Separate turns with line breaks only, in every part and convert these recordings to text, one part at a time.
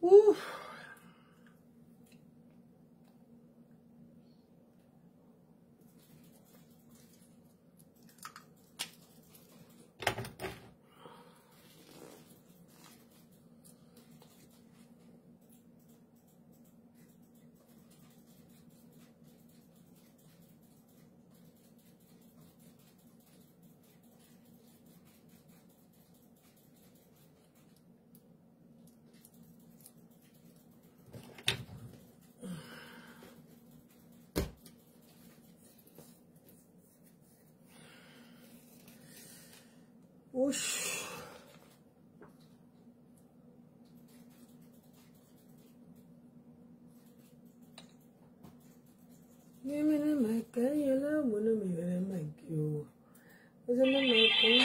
Ouh. Ouch. Yemene makai yala mona me yala makio. Bazana makai.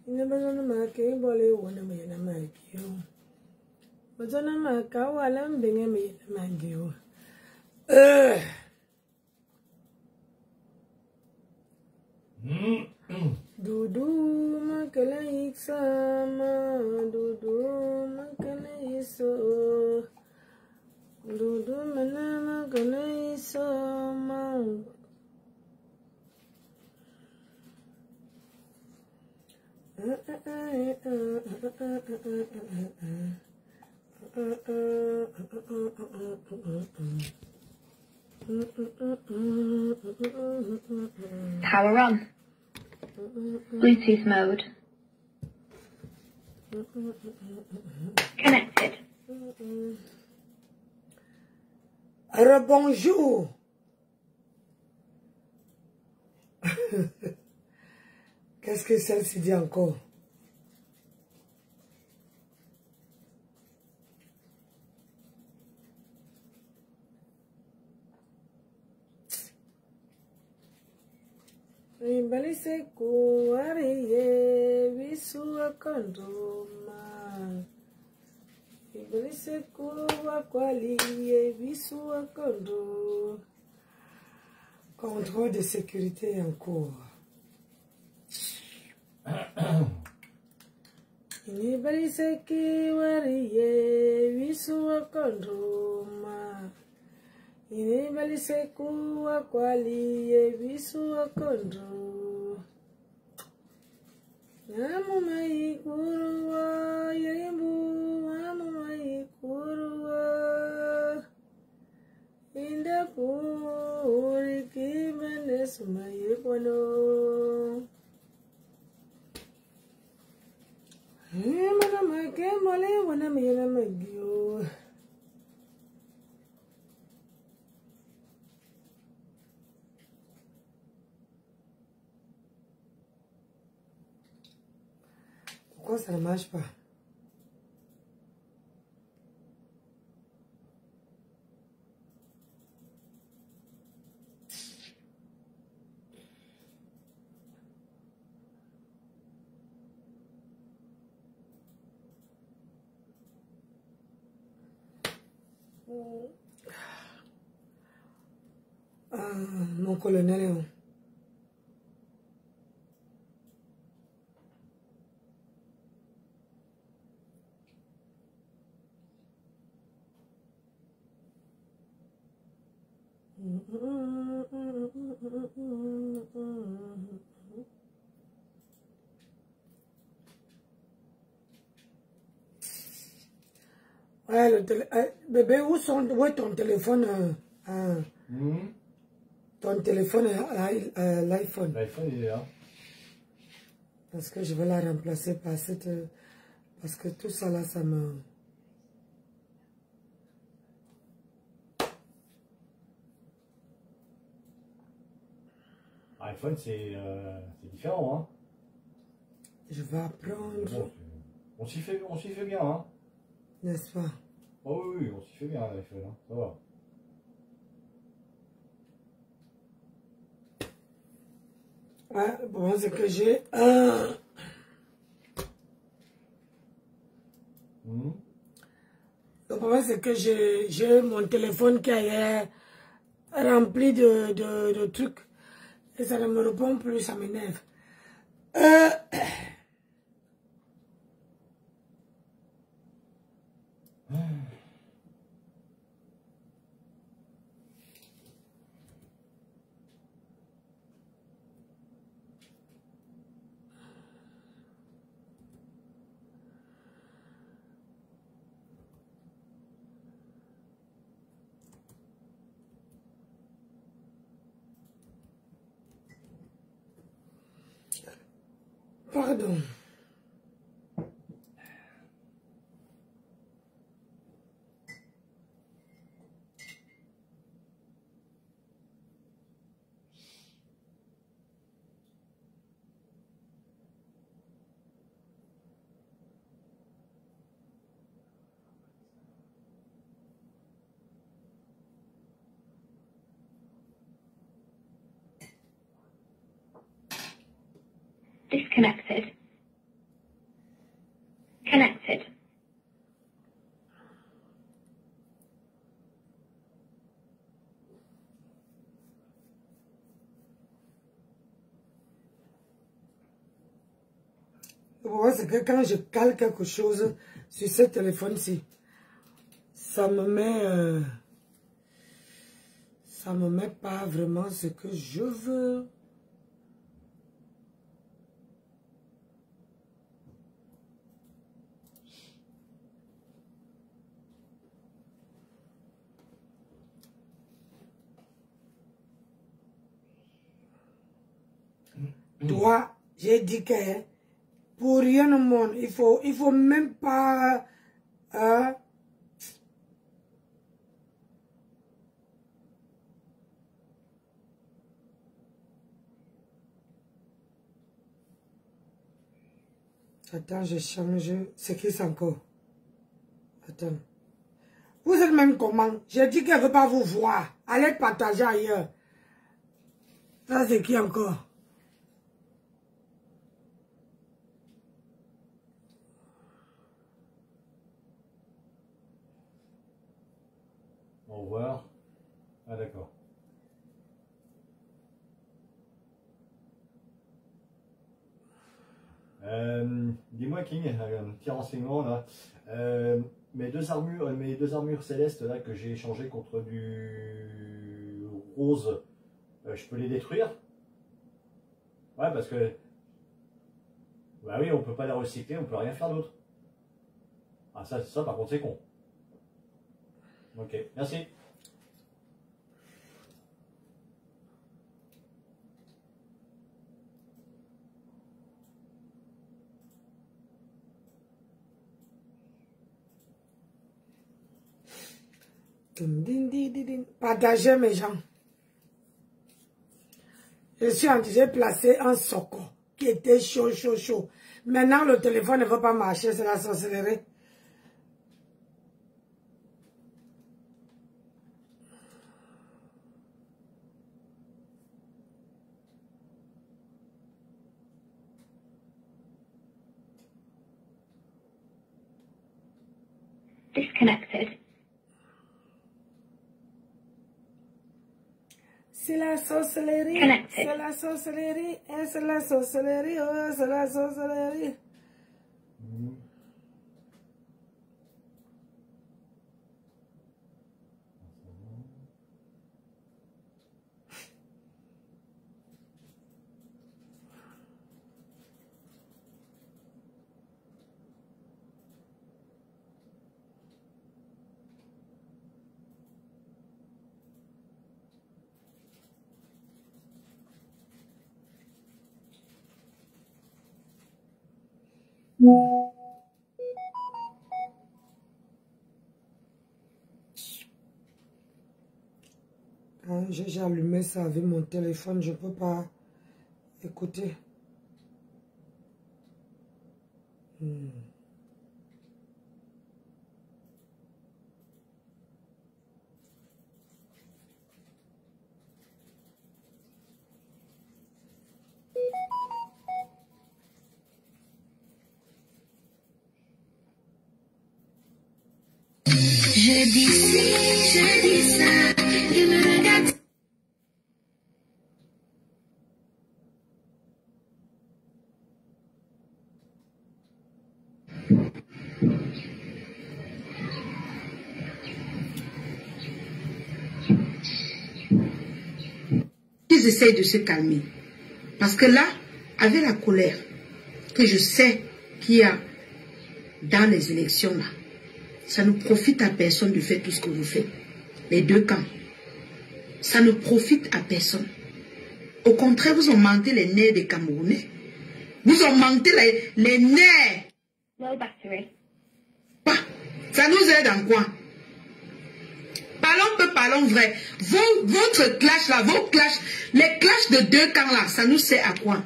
Ina bazana makai bole wona me yala makio. Bazana makai wala mbenge me yala makio. Dudu makala iksama, dudu makala iso, dudu mana makala isoma.
Power on. Bluetooth mode. Connected.
Alors bonjour. Qu'est-ce que celle-ci dit encore? Imbalise kuwariye visua kondoma. Imbalise kuwakwaliye visua kondo. Contrôle de sécurité en cours. Imbalise kuwariye visua kondoma. Imbalise kuwakwaliye visua kondo. Namuma ikuruwa yembu, namuma ikuruwa. Inda puri kimene sumaye kono. Mana make mole wana mena magio. Pourquoi ça ne marche pas? Mon colonel est où? Ouais, bébé, où est ton téléphone? Ton téléphone, l'iPhone.
L'iPhone, il est là.
Parce que je vais la remplacer par cette... Parce que tout ça là, ça me...
iPhone, c'est différent, hein.
Je vais apprendre...
Bon, on s'y fait bien, hein.
N'est-ce pas?
Oh oui, on s'y fait bien, l'iPhone, hein. Ça va.
Ouais, bon, c'est que j'ai un... Le problème, c'est que j'ai mon téléphone qui est rempli de trucs. Et ça ne me répond plus, ça m'énerve. Pardon.
Disconnected. Connected.
Le problème, c'est que quand je cale quelque chose sur ce téléphone-ci, ça me met pas vraiment ce que je veux. Toi, j'ai dit que pour rien au monde, il faut même pas... Attends, je change. C'est qui ça encore? Attends. Vous êtes même comment? J'ai dit qu'elle ne veut pas vous voir. Allez partager ailleurs. Ça, c'est qui encore?
Au revoir. Ah d'accord. Dis-moi King, un petit renseignement là. Mes deux armures célestes là que j'ai échangées contre du rose, je peux les détruire? Ouais, parce que bah oui, on peut pas les recycler, on peut rien faire d'autre. Ah ça par contre c'est con. Ok, merci.
Partagez mes gens. J'ai placé un soco qui était chaud. Maintenant, le téléphone ne veut pas marcher, c'est la sorcellerie.
Disconnected.
C'est la sorcellerie.
Connected.
C'est la sorcellerie. Et c'est la sorcellerie. Oh, c'est la sorcellerie. J'ai allumé ça avec mon téléphone, je ne peux pas écouter.
Je dis ci, je dis ça, tu me regardes. Ils essayent de se calmer. Parce que là, avec la colère que je sais qu'il y a dans les élections là, ça ne profite à personne de faire tout ce que vous faites. Les deux camps. Ça ne profite à personne. Au contraire, vous augmentez les nerfs des Camerounais. Vous augmentez les nerfs.
Low battery.
Ça nous aide en quoi? Parlons peu, parlons vrai. Votre clash là, vos clashs, les clashs de deux camps là, ça nous sert à quoi?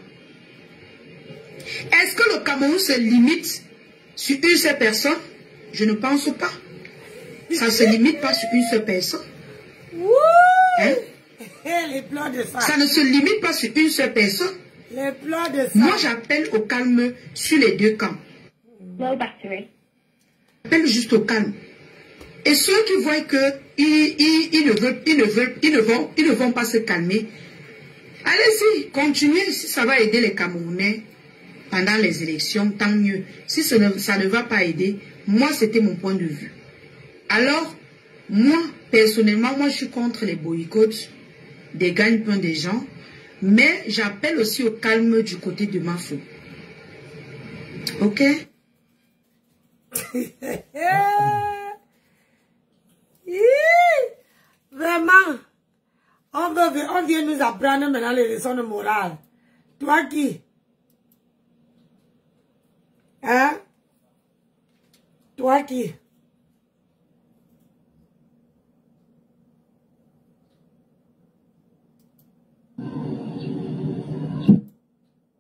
Est-ce que le Cameroun se limite sur une seule personne? Je ne pense pas. Ça ne se limite pas sur une seule personne. Hein?
Les plans de ça.
Ça ne se limite pas sur une seule personne.
Les plans de ça.
Moi, j'appelle au calme sur les deux camps.
Low battery.
J'appelle juste au calme. Et ceux qui voient que ils ne vont pas se calmer, allez-y, continuez. Si ça va aider les Camerounais pendant les élections, tant mieux. Si ça ne va pas aider, moi, c'était mon point de vue. Alors, moi, personnellement, moi, je suis contre les boycotts des gagne-pain des gens, mais j'appelle aussi au calme du côté de Mafou. Ok?
Vraiment, on vient nous apprendre maintenant les leçons de morale. Toi qui? Hein? Toi qui?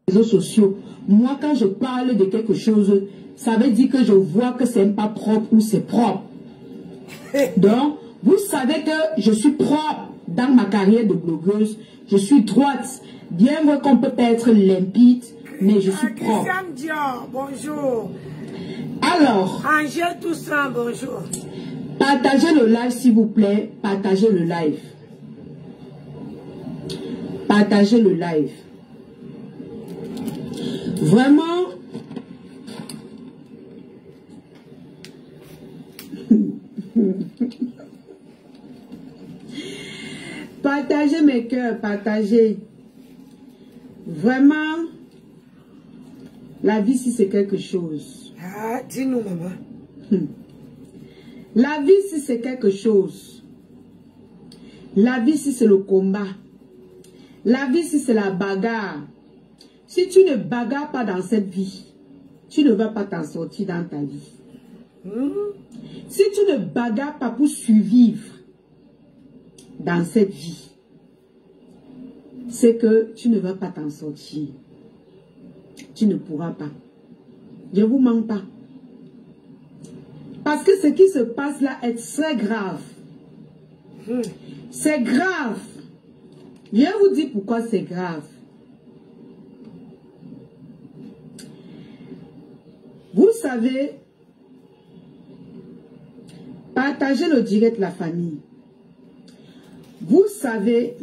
Réseaux sociaux. Moi, quand je parle de quelque chose, ça veut dire que je vois que c'est pas propre ou c'est propre. Donc, vous savez que je suis propre dans ma carrière de blogueuse. Je suis droite. Bien vrai qu'on peut pas être limpide, mais je suis propre.
Christiane Dior, bonjour.
Alors,
Angèle Toussaint, bonjour.
partagez le live s'il vous plaît. Partagez le live. Partagez le live. Vraiment, partagez mes cœurs, partagez. Vraiment, la vie, si c'est quelque chose.
Ah, dis-nous, maman.
La vie, si c'est quelque chose. La vie, si c'est le combat. La vie, si c'est la bagarre. Si tu ne bagarres pas dans cette vie, tu ne vas pas t'en sortir dans ta vie. Si tu ne bagarres pas pour survivre dans cette vie, c'est que tu ne vas pas t'en sortir. Tu ne pourras pas. Je ne vous mens pas. Parce que ce qui se passe là est très grave. C'est grave. Je vais vous dire pourquoi c'est grave. Vous savez, partagez le direct de la famille. Vous savez,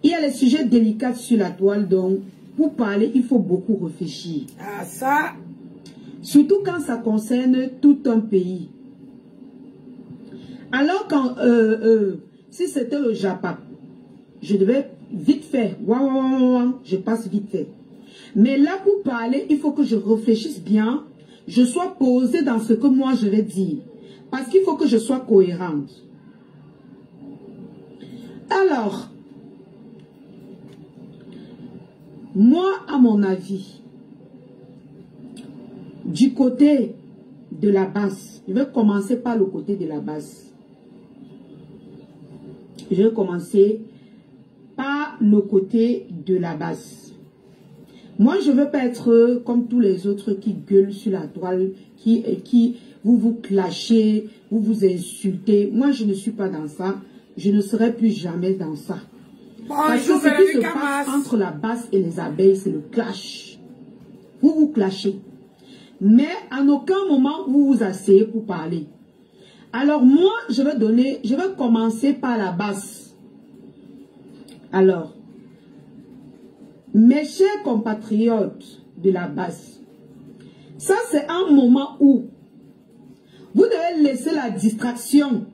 il y a les sujets délicats sur la toile, donc pour parler, il faut beaucoup réfléchir.
Ah, ça.
Surtout quand ça concerne tout un pays. Alors quand, si c'était le Japon, je devais vite faire, je passe vite fait. Mais là, pour parler, il faut que je réfléchisse bien, je sois posée dans ce que moi je vais dire. Parce qu'il faut que je sois cohérente. Alors, moi, à mon avis, du côté de la base, je vais commencer par le côté de la base. Je vais commencer par le côté de la base. Moi, je ne veux pas être comme tous les autres qui gueulent sur la toile, qui vous clashez, vous insultez. Moi, je ne suis pas dans ça. Je ne serai plus jamais dans ça. Parce que ce qui se passe entre la base et les abeilles, c'est le clash. Vous clashez. Mais à aucun moment, vous vous asseyez pour parler. Alors moi, je vais commencer par la base. Alors, mes chers compatriotes de la base, ça c'est un moment où vous devez laisser la distraction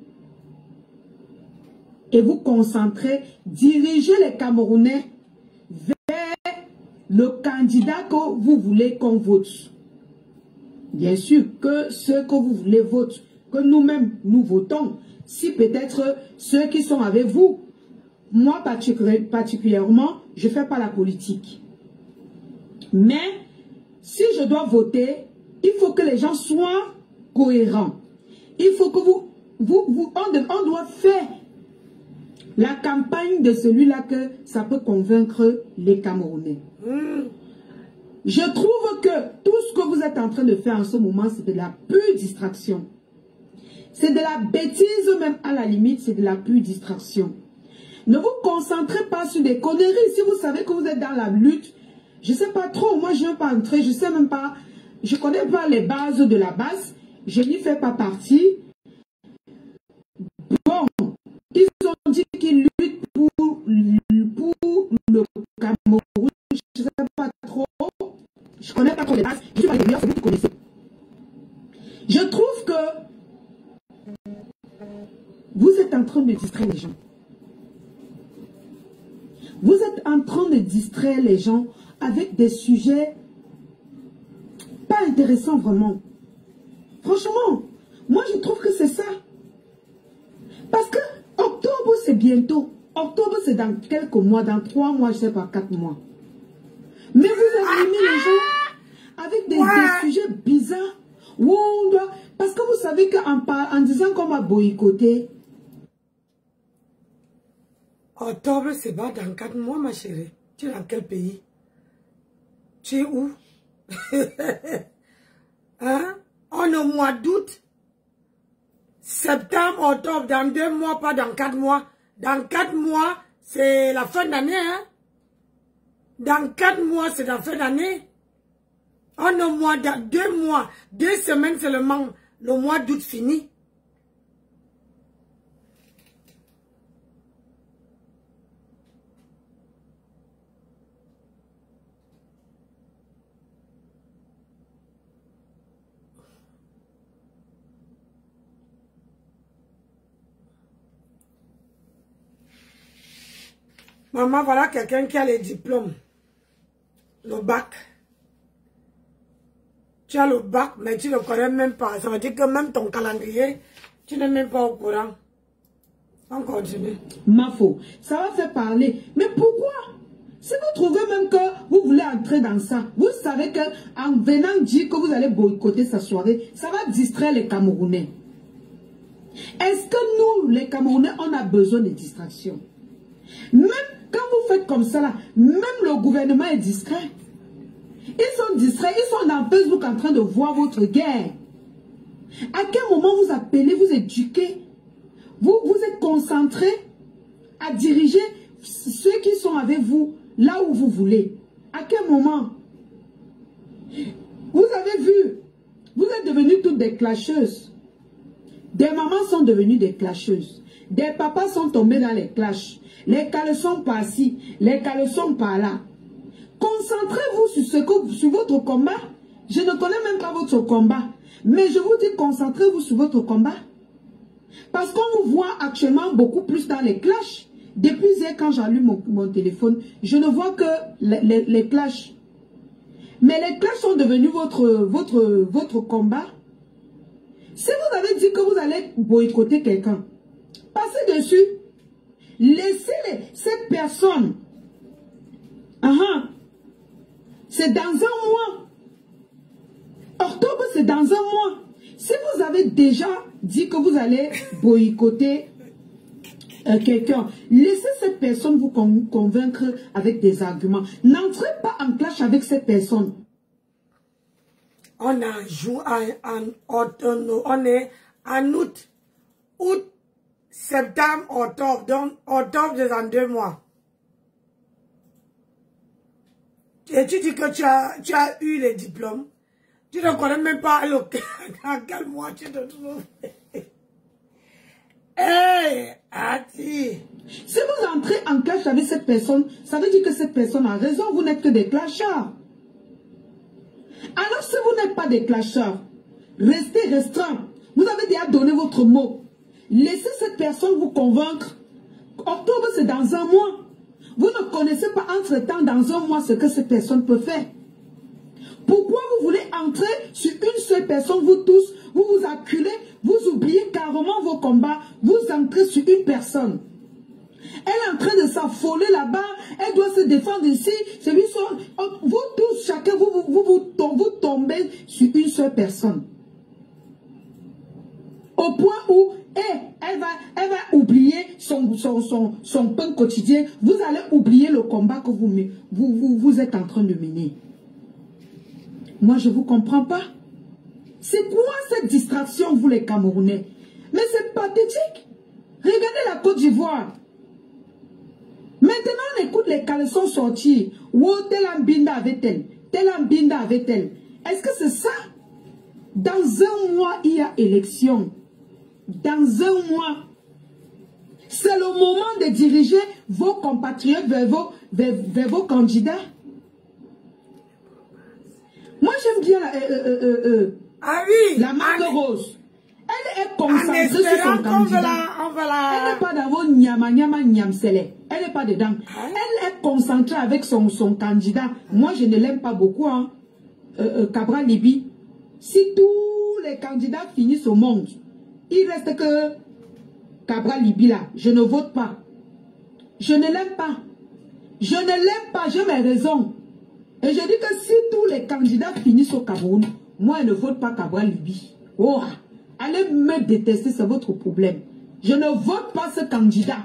et vous concentrer, diriger les Camerounais vers le candidat que vous voulez qu'on vote. Bien sûr que ceux que vous voulez voter, que nous-mêmes nous votons, si peut-être ceux qui sont avec vous, moi particulièrement, je ne fais pas la politique. Mais si je dois voter, il faut que les gens soient cohérents. Il faut que on doit faire la campagne de celui-là que ça peut convaincre les Camerounais. Je trouve que tout ce que vous êtes en train de faire en ce moment, c'est de la pure distraction. C'est de la bêtise même à la limite, c'est de la pure distraction. Ne vous concentrez pas sur des conneries. Si vous savez que vous êtes dans la lutte, je ne sais pas trop, moi je ne veux pas entrer, je ne sais même pas, je ne connais pas les bases de la base, je n'y fais pas partie. Bon, ils ont dit qu'ils luttent pour le Cameroun, je ne sais pas trop, je ne connais pas trop les bases, je ne suis pas les meilleurs, c'est vous qui connaissez. Je trouve que vous êtes en train de distraire les gens. Vous êtes en train de distraire les gens avec des sujets pas intéressants vraiment. Franchement, moi je trouve que c'est ça. Parce que octobre c'est bientôt. Octobre c'est dans quelques mois, dans 3 mois, je ne sais pas, 4 mois. Mais vous avez mis les gens avec des sujets bizarres. Où on doit... Parce que vous savez qu'en disant qu'on va boycotter,
octobre, c'est pas dans 4 mois, ma chérie. Tu es dans quel pays? Tu es où? Hein? On est au mois d'août. Septembre, octobre, dans 2 mois, pas dans 4 mois. Dans 4 mois, c'est la fin d'année. Hein? Dans 4 mois, c'est la fin d'année. On est au mois de 2 mois. 2 semaines seulement. Le mois d'août fini. Maman, voilà quelqu'un qui a les diplômes. Le bac. Tu as le bac, mais tu ne le connais même pas. Ça veut dire que même ton calendrier, tu n'es même pas au courant. On continue.
Ma faute. Ça va faire parler. Mais pourquoi? Si vous trouvez même que vous voulez entrer dans ça, vous savez qu'en venant dire que vous allez boycotter sa soirée, ça va distraire les Camerounais. Est-ce que nous, les Camerounais, on a besoin de distraction? Même quand vous faites comme ça, là, même le gouvernement est distrait. Ils sont distraits, ils sont dans Facebook en train de voir votre guerre. À quel moment vous appelez, vous éduquez, vous êtes concentrés à diriger ceux qui sont avec vous là où vous voulez. À quel moment? Vous avez vu, vous êtes devenus toutes des clasheuses. Des mamans sont devenues des clasheuses. Des papas sont tombés dans les clashs. Les caleçons par-ci, les caleçons par-là. Concentrez-vous sur votre combat. Je ne connais même pas votre combat. Mais je vous dis, concentrez-vous sur votre combat. Parce qu'on vous voit actuellement beaucoup plus dans les clashs. Depuis hier, quand j'allume mon téléphone, je ne vois que les clashs. Mais les clashs sont devenus votre combat. Si vous avez dit que vous allez boycotter quelqu'un, passez dessus. Laissez ces personnes. C'est dans un mois. Octobre, c'est dans un mois. Si vous avez déjà dit que vous allez boycotter quelqu'un, laissez cette personne vous convaincre avec des arguments. N'entrez pas en clash avec cette personne.
On a joué on est en août. Août, septembre, octobre. Donc, octobre, c'est dans 2 mois. Et tu dis que tu as eu les diplômes. Tu ne connais même pas dans quel mois tu te trouves.
clash avec cette personne, ça veut dire que cette personne a raison, vous n'êtes que des clasheurs. Alors si vous n'êtes pas des clasheurs, restez restreints. Vous avez déjà donné votre mot. Laissez cette personne vous convaincre. Octobre, c'est dans un mois. Vous ne connaissez pas entre-temps dans un mois ce que cette personne peut faire. Pourquoi vous voulez entrer sur une seule personne, vous tous, vous vous acculez, vous oubliez carrément vos combats, vous entrez sur une personne. Elle est en train de s'affoler là-bas, elle doit se défendre ici, vous tous, chacun, vous tombez sur une seule personne. Au point où elle va oublier son pain quotidien, vous allez oublier le combat que vous êtes en train de mener. Moi, je ne vous comprends pas. C'est quoi cette distraction, vous les Camerounais? Mais c'est pathétique. Regardez la Côte d'Ivoire. Maintenant, on écoute les caleçons sortir. Wow, tel ambinda avait-elle. Tel ambinda avait-elle. Est-ce que c'est ça? Dans un mois, il y a élection. Dans un mois. C'est le moment de diriger vos compatriotes vers vos candidats. Moi, j'aime bien la marque rose. Elle est concentrée sur son candidat. Elle n'est pas dans vos nyama-nyama-nyamsele. Elle n'est pas dedans. Elle est concentrée avec son candidat. Moi, je ne l'aime pas beaucoup. Hein. Cabral Libi. Si tous les candidats finissent au monde, il reste que Cabral Libi là. Je ne vote pas. Je ne l'aime pas. Je ne l'aime pas. J'ai mes raisons. Et je dis que si tous les candidats finissent au Cameroun, moi, je ne vote pas Cabral Libi. Oh, allez me détester, c'est votre problème. Je ne vote pas ce candidat.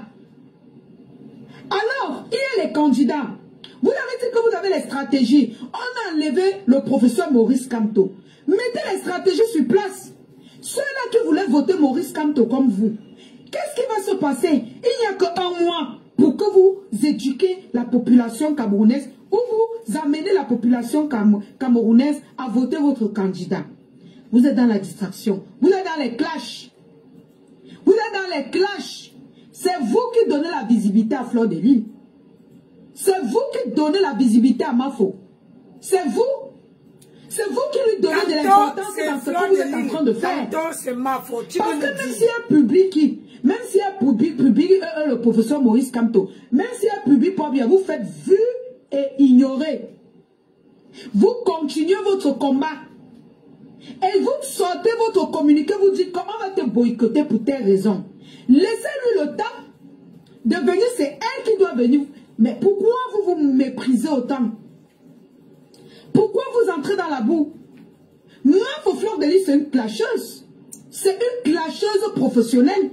Alors, il y a les candidats. Vous avez dit que vous avez les stratégies. On a enlevé le professeur Maurice Kamto. Mettez les stratégies sur place. Ceux-là qui voulaient voter Maurice Kamto comme vous. Qu'est-ce qui va se passer? Il n'y a qu'un mois pour que vous éduquiez la population camerounaise ou vous amenez la population camerounaise à voter votre candidat. Vous êtes dans la distraction. Vous êtes dans les clashs. Vous êtes dans les clashs. C'est vous qui donnez la visibilité à Fleur de Lys. C'est vous qui donnez la visibilité à Mafo. C'est vous. C'est vous qui lui donnez de l'importance dans ce que vous êtes en train de faire.
C'est ma faute.
Parce que même s'il y a un public même s'il y a public, le professeur Maurice Kamto, même s'il y a public pas bien, vous faites vu et ignorer. Vous continuez votre combat. Et vous sortez votre communiqué, vous dites comment on va te boycotter pour telle raison. Laissez-lui le temps de venir, c'est elle qui doit venir. Mais pourquoi vous vous méprisez autant? Pourquoi vous entrez dans la boue? Mafo Fleur de Lys, c'est une clasheuse. C'est une clasheuse professionnelle.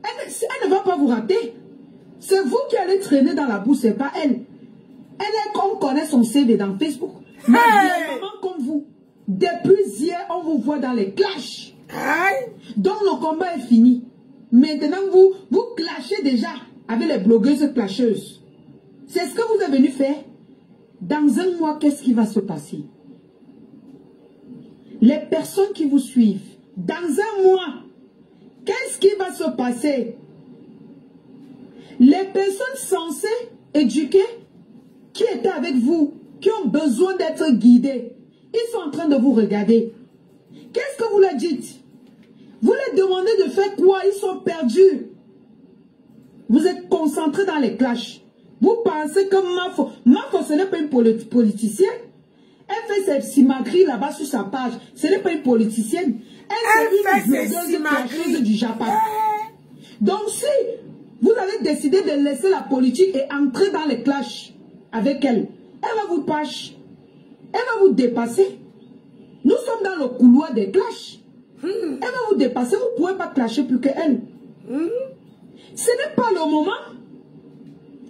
Elle ne va pas vous rater. C'est vous qui allez traîner dans la boue, c'est pas elle. Elle est comme connaît son CV dans Facebook. Mais vraiment comme vous. Depuis hier, on vous voit dans les clashs. Donc le combat est fini. Maintenant, vous clashez déjà avec les blogueuses clasheuses. C'est ce que vous êtes venu faire. Dans un mois, qu'est-ce qui va se passer? Les personnes qui vous suivent, dans un mois, qu'est-ce qui va se passer? Les personnes censées éduquer, qui étaient avec vous, qui ont besoin d'être guidées, ils sont en train de vous regarder. Qu'est-ce que vous leur dites? Vous leur demandez de faire quoi? Ils sont perdus. Vous êtes concentrés dans les clashs. Vous pensez que Mafo, ce n'est pas une politicienne. Elle fait ses simagrées là-bas sur sa page. Ce n'est pas une politicienne. Elle fait une blogueuse du Japon. Donc si vous avez décidé de laisser la politique et entrer dans les clashs avec elle, elle va vous pâcher. Elle va vous dépasser. Nous sommes dans le couloir des clashs. Elle va vous dépasser. Vous ne pouvez pas clasher plus qu'elle. Ce n'est pas le moment.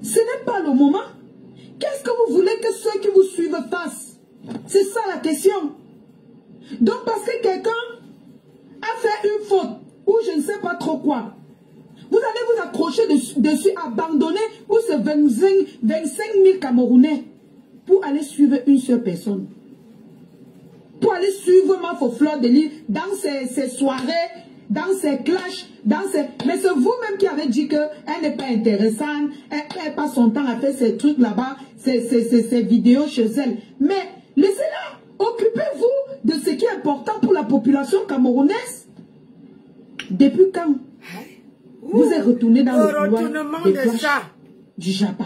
Ce n'est pas le moment. Qu'est-ce que vous voulez que ceux qui vous suivent fassent? C'est ça la question. Donc parce que quelqu'un a fait une faute ou je ne sais pas trop quoi, vous allez vous accrocher dessus, abandonner pour ces 25 000 Camerounais pour aller suivre une seule personne. Pour aller suivre Mafo Fleur de Lys dans ses soirées dans ses clashs, mais c'est vous-même qui avez dit qu'elle n'est pas intéressante, elle ne perd pas son temps à faire ces trucs là-bas, ces vidéos chez elle. Mais laissez-la, occupez-vous de ce qui est important pour la population camerounaise. Depuis quand vous êtes retourné dans le couloir des clashs du Japon?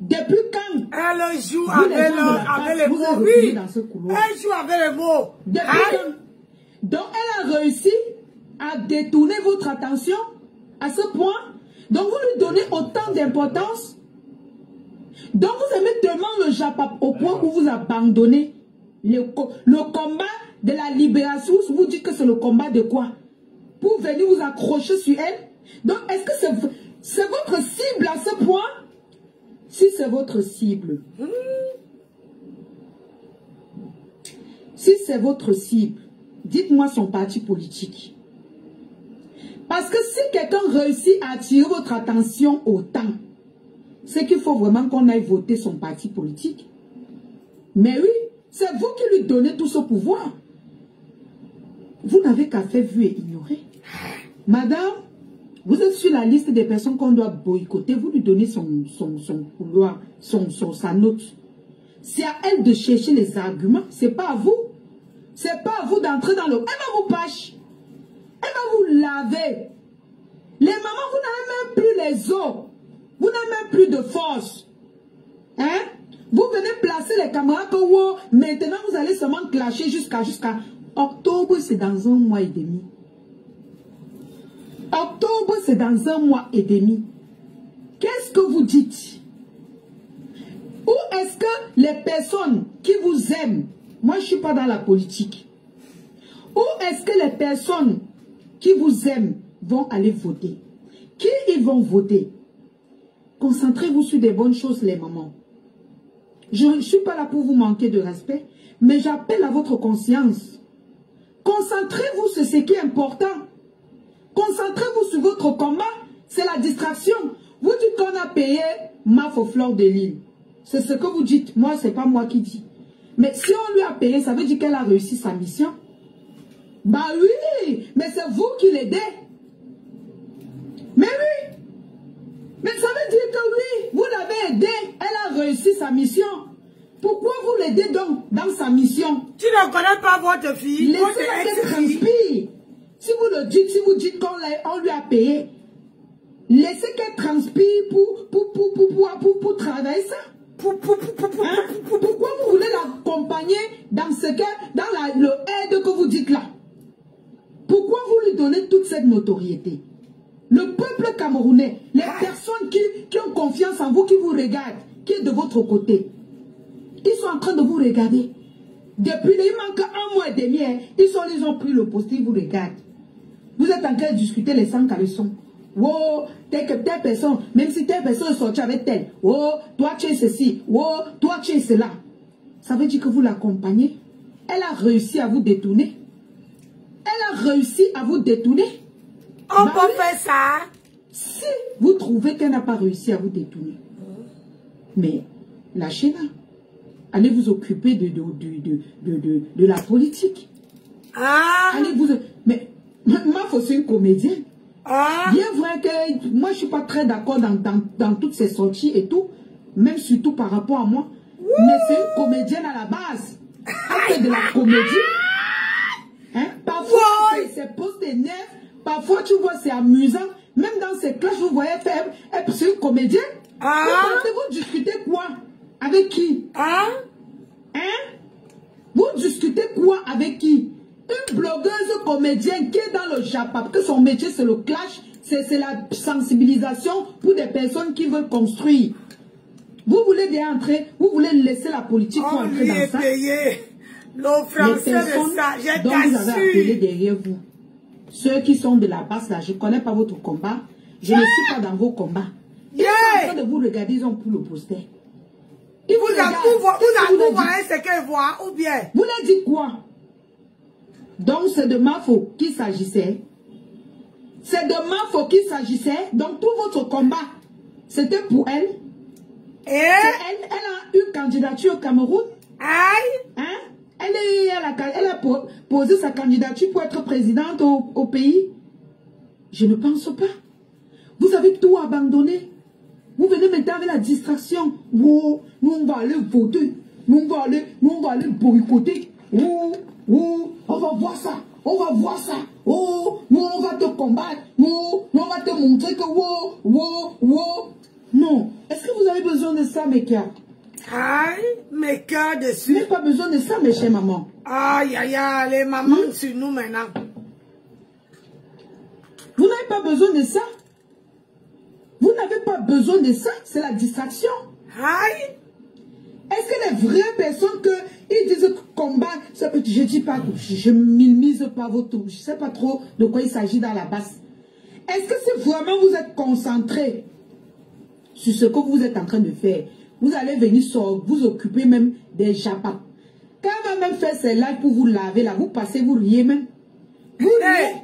Depuis quand
elle joue avec les mots? Oui, elle joue avec les mots.
Depuis quand? Donc elle a réussi à détourner votre attention à ce point. Donc vous lui donnez autant d'importance. Donc vous aimez tellement le Japon au point où vous abandonnez le combat de la libération. Vous dites que c'est le combat de quoi? Pour venir vous accrocher sur elle. Donc est-ce que c'est votre cible à ce point? Si c'est votre cible, si c'est votre cible, dites-moi son parti politique. Parce que si quelqu'un réussit à attirer votre attention autant, c'est qu'il faut vraiment qu'on aille voter son parti politique. Mais oui, c'est vous qui lui donnez tout ce pouvoir. Vous n'avez qu'à faire vu et ignorer. Madame, vous êtes sur la liste des personnes qu'on doit boycotter. Vous lui donnez son couloir, sa note. C'est à elle de chercher les arguments. C'est pas à vous. C'est pas à vous d'entrer dans le... Elle va vous pâcher. Elle va vous laver. Les mamans, vous n'avez même plus les os. Vous n'avez même plus de force. Hein? Vous venez placer les caméras que wow, maintenant vous allez seulement clasher jusqu'à octobre, c'est dans 1 mois et demi. Octobre, c'est dans 1 mois et demi. Qu'est-ce que vous dites? Où est-ce que les personnes qui vous aiment, moi je ne suis pas dans la politique, où est-ce que les personnes qui vous aiment vont aller voter? Qui ils vont voter? Concentrez-vous sur des bonnes choses, les mamans. Je ne suis pas là pour vous manquer de respect, mais j'appelle à votre conscience. Concentrez-vous sur ce qui est important. Concentrez-vous sur votre combat. C'est la distraction. Vous dites qu'on a payé MAF aux fleurs de l'île. C'est ce que vous dites. Moi, ce n'est pas moi qui dis. Mais si on lui a payé, ça veut dire qu'elle a réussi sa mission. Bah oui, mais c'est vous qui l'aidez. Mais oui. Mais ça veut dire que oui, vous l'avez aidé. Elle a réussi sa mission. Pourquoi vous l'aidez donc dans sa mission?
Tu ne connais pas votre fille.
Laissez-la qu'elle transpire. Si vous le dites, si vous dites qu'on lui a payé, laissez qu'elle transpire pour travailler ça. Hein? Pourquoi vous voulez l'accompagner dans le aide que vous dites là? Pourquoi vous lui donnez toute cette notoriété? Le peuple camerounais, les personnes qui ont confiance en vous, qui vous regardent, qui est de votre côté, ils sont en train de vous regarder. Depuis, il manque 1 mois et demi, hein, ils ont pris le poste, ils vous regardent. Vous êtes en train de discuter les 100 caleçons. Oh, telle personne, même si telle personne est sortie avec telle. Oh, toi tu es ceci. Oh, toi tu es cela. Ça veut dire que vous l'accompagnez. Elle a réussi à vous détourner. Elle a réussi à vous détourner.
On peut faire ça.
Si vous trouvez qu'elle n'a pas réussi à vous détourner, mais lâchez-la. Allez vous occuper de la politique. Allez vous... Mais moi, il faut c'est une comédienne. Bien vrai que moi, je ne suis pas très d'accord dans toutes ces sorties et tout. Même surtout par rapport à moi. Mais c'est une comédienne à la base. Elle fait de la comédie. Hein? Parfois, c'est poste des nerfs. Parfois, tu vois, c'est amusant. Même dans ces classes, vous voyez faire. C'est une comédienne. Vous discutez quoi? Avec qui? Vous discutez quoi avec qui? Une blogueuse comédienne qui est dans le Japon, que son métier c'est le clash, c'est la sensibilisation pour des personnes qui veulent construire. Vous voulez bien entrer, vous voulez laisser la politique pour entrer dans ça.
Le français de ça, je
dont vous avez appelé derrière vous. Ceux qui sont de la base là, je ne connais pas votre combat. Je ne suis pas dans vos combats. Ils sont en train de vous regarder, ils ont pris le poster.
Vous voyez ce qu'elle voit ou bien?
Vous leur dites quoi? Donc c'est de Mafo qu'il s'agissait. C'est de Mafo qu'il s'agissait. Donc tout votre combat, c'était pour elle. Elle a une candidature au Cameroun. Hein? Elle Elle a posé sa candidature pour être présidente au pays. Je ne pense pas. Vous avez tout abandonné. Vous venez maintenant avec la distraction. Oh, nous on va aller voter. Nous on va aller boycotter. Oh, on va voir ça. On va voir ça. Oh, nous on va te combattre. Oh, nous on va te montrer que Non. Est-ce que vous avez besoin de ça, mes cœurs?
Aïe, mes cœurs dessus.
Vous n'avez pas besoin de ça, mes chers mamans.
Aïe, aïe, aïe, les mamans sur nous maintenant.
Vous n'avez pas besoin de ça. Vous n'avez pas besoin de ça. C'est la distraction.
Aïe.
Est-ce que les vraies personnes ils disent combat, je dis pas, je ne minimise pas votre, je ne sais pas trop de quoi il s'agit dans la base. Est-ce que si vraiment vous êtes concentré sur ce que vous êtes en train de faire, vous allez venir vous occuper même des japas. Quand elle va même faire ses lives pour vous laver là, vous passez, vous riez même. Vous riez.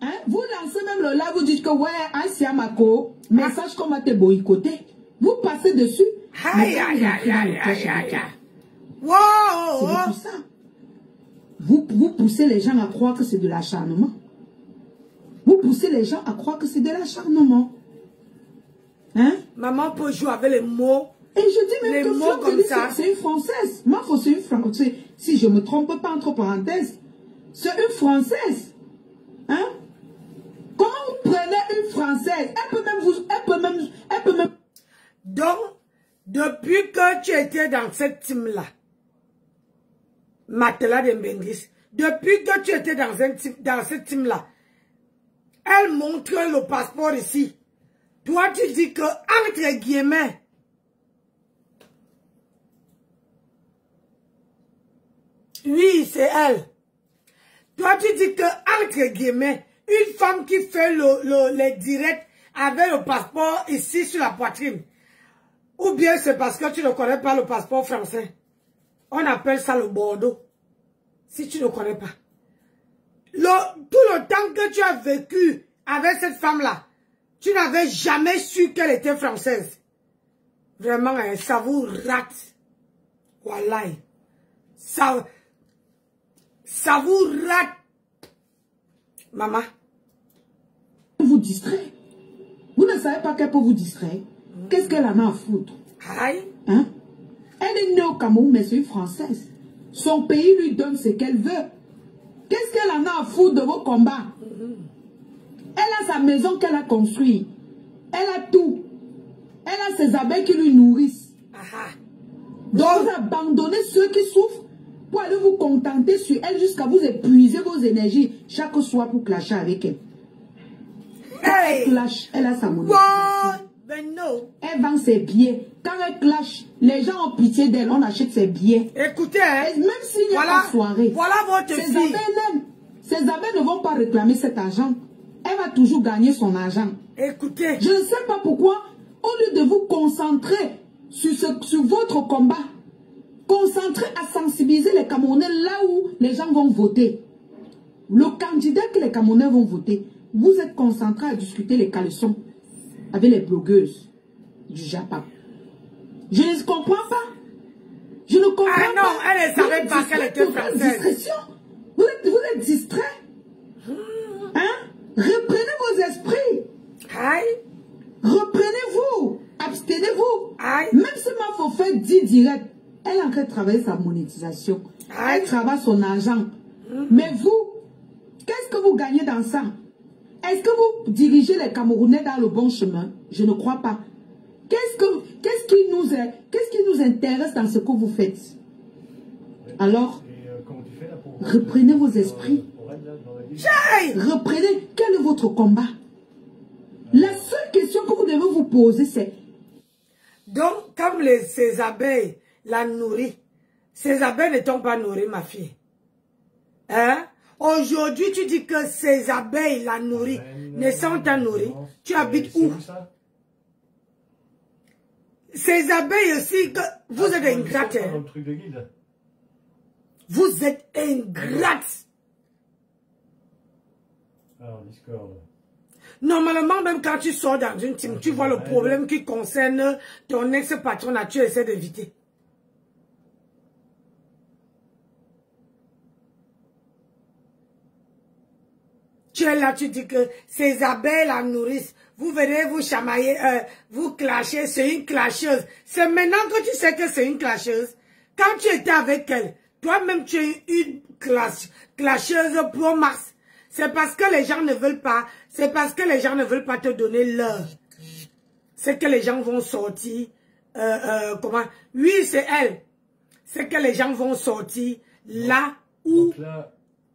Hein? Vous lancez même le live, vous dites que ouais, Asiamako, message qu'on va te boycotter. Vous passez dessus.
Aïe, aïe, aïe, aïe, aïe, aïe. Wow.
C'est pour ça. Vous poussez les gens à croire que c'est de l'acharnement. Vous poussez les gens à croire que c'est de l'acharnement. Hein?
Maman peut jouer avec les mots.
Et je dis même
les
que
mots comme ça.
C'est une Française. Mafo, c'est une Française. Si je ne me trompe pas, entre parenthèses, c'est une Française. Hein? Comment vous prenez une Française? Elle peut même...
Donc, depuis que tu étais dans cette team-là, Matela de Mbengis, depuis que tu étais dans cette team-là, elle montre le passeport ici. Toi, tu dis que, entre guillemets, oui, c'est elle. Toi, tu dis que, entre guillemets, une femme qui fait les directs avec le passeport ici sur la poitrine, ou bien c'est parce que tu ne connais pas le passeport français. On appelle ça le Bordeaux. Si tu ne connais pas. Tout le temps que tu as vécu avec cette femme-là, tu n'avais jamais su qu'elle était française. Vraiment, ça vous rate. Voilà. Ça vous rate. Maman.
Vous distrait. Vous ne savez pas qu'elle peut vous distraire. Qu'est-ce qu'elle en a à foutre? Aïe. Hein? Elle est née au Cameroun, mais c'est une Française. Son pays lui donne ce qu'elle veut. Qu'est-ce qu'elle en a à foutre de vos combats? Elle a sa maison qu'elle a construite. Elle a tout. Elle a ses abeilles qui lui nourrissent. Donc vous abandonnez ceux qui souffrent pour aller vous contenter sur elle jusqu'à vous épuiser vos énergies chaque soir pour clasher avec elle. Elle clash, elle a sa monétisation.
Ben non.
Elle vend ses billets. Quand elle clash, les gens ont pitié d'elle, on achète ses billets.
Écoutez, hein,
même s'il n'y a pas de soirée,
voilà votre fille.
Ces abeilles ne vont pas réclamer cet argent. Elle va toujours gagner son argent.
Écoutez.
Je ne sais pas pourquoi, au lieu de vous concentrer sur votre combat, concentrez à sensibiliser les Camerounais là où les gens vont voter. Le candidat que les Camerounais vont voter, vous êtes concentrés à discuter les caleçons avec les blogueuses du Japon. Je ne comprends pas. Je ne comprends pas.
Ah non, elle ne savait pas qu'elle était française.
Vous êtes distrait. Hein? Reprenez vos esprits.
Aïe.
Reprenez-vous. Abstenez-vous.
Aïe.
Même si ma faut faire 10 directs, elle est en train de travailler sa monétisation. Aïe. Elle travaille son argent. Mais vous, qu'est-ce que vous gagnez dans ça? Est-ce que vous dirigez les Camerounais dans le bon chemin? Je ne crois pas. Qu'est-ce qui nous intéresse dans ce que vous faites? Alors, reprenez vos esprits. Reprenez. Quel est votre combat? La seule question que vous devez vous poser, c'est...
Donc, comme ces abeilles la nourrissent, ces abeilles ne t'ont pas nourri, ma fille. Hein? Aujourd'hui, tu dis que ces abeilles la nourrissent, ne sont pas nourries. Tu habites où? Ces abeilles aussi, vous êtes ingrates. Vous êtes ingrates.
Alors, Discord.
Normalement, même quand tu sors dans une team, tu vois le problème qui concerne ton ex-patron, tu essaies d'éviter. tu es là, tu dis que ces abeilles la nourrissent. Vous venez vous chamailler, vous clasher, c'est une clasheuse. C'est maintenant que tu sais que c'est une clasheuse. Quand tu étais avec elle, toi-même tu es une clasheuse pro max. C'est parce que les gens ne veulent pas, c'est parce que les gens ne veulent pas te donner l'heure. C'est que les gens vont sortir, comment? Oui, c'est elle. C'est que les gens vont sortir là où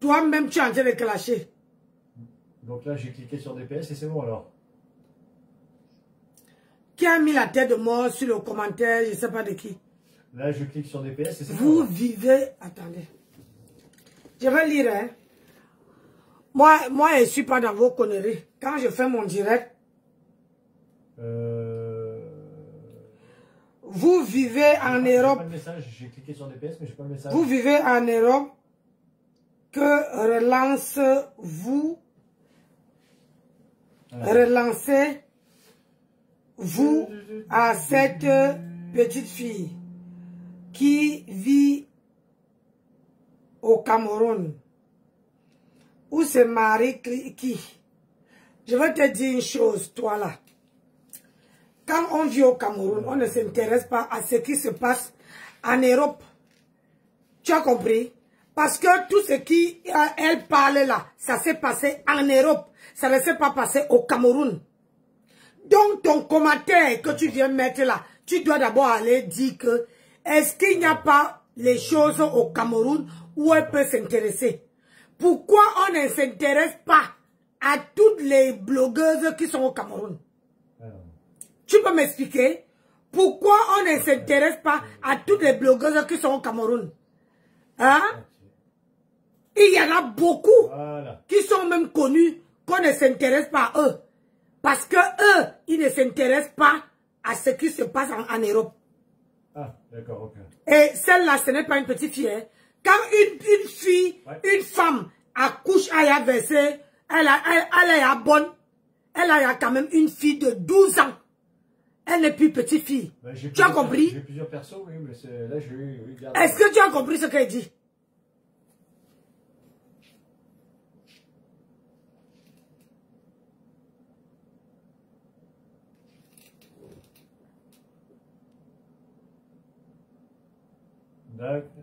toi-même tu es en train de clasher.
Donc là, j'ai cliqué sur DPS et c'est bon alors.
Qui a mis la tête de mort sur le commentaire, je ne sais pas de qui.
Là, je clique sur DPS et c'est bon.
Vous vivez... Attendez. Je vais lire, hein. Moi, je ne suis pas dans vos conneries. Quand je fais mon direct, vous vivez en Europe.
Pas le message, j'ai cliqué sur DPS, mais j'ai pas le message.
Vous vivez en Europe. Que relancez-vous à cette petite fille qui vit au Cameroun, où se marie qui? Je vais te dire une chose, toi là. Quand on vit au Cameroun, on ne s'intéresse pas à ce qui se passe en Europe. Tu as compris? Parce que tout ce qui elle parle là, ça s'est passé en Europe. Ça ne s'est pas passé au Cameroun. Donc ton commentaire que tu viens mettre là, tu dois d'abord aller dire que est-ce qu'il n'y a pas les choses au Cameroun où elle peut s'intéresser? Pourquoi on ne s'intéresse pas à toutes les blogueuses qui sont au Cameroun? Tu peux m'expliquer? Pourquoi on ne s'intéresse pas à toutes les blogueuses qui sont au Cameroun? Hein? Il y en a beaucoup qui sont même connus qu'on ne s'intéresse pas à eux. Parce que eux, ils ne s'intéressent pas à ce qui se passe en Europe.
Ah, d'accord, ok.
Et celle-là, ce n'est pas une petite fille. Hein. Quand une fille, une femme accouche à y verser, elle est bonne. Elle a quand même une fille de 12 ans. Elle n'est plus petite fille. Ben, tu as compris?
J'ai plusieurs persos, oui, mais là, je vais...
Est-ce que tu as compris ce qu'elle dit?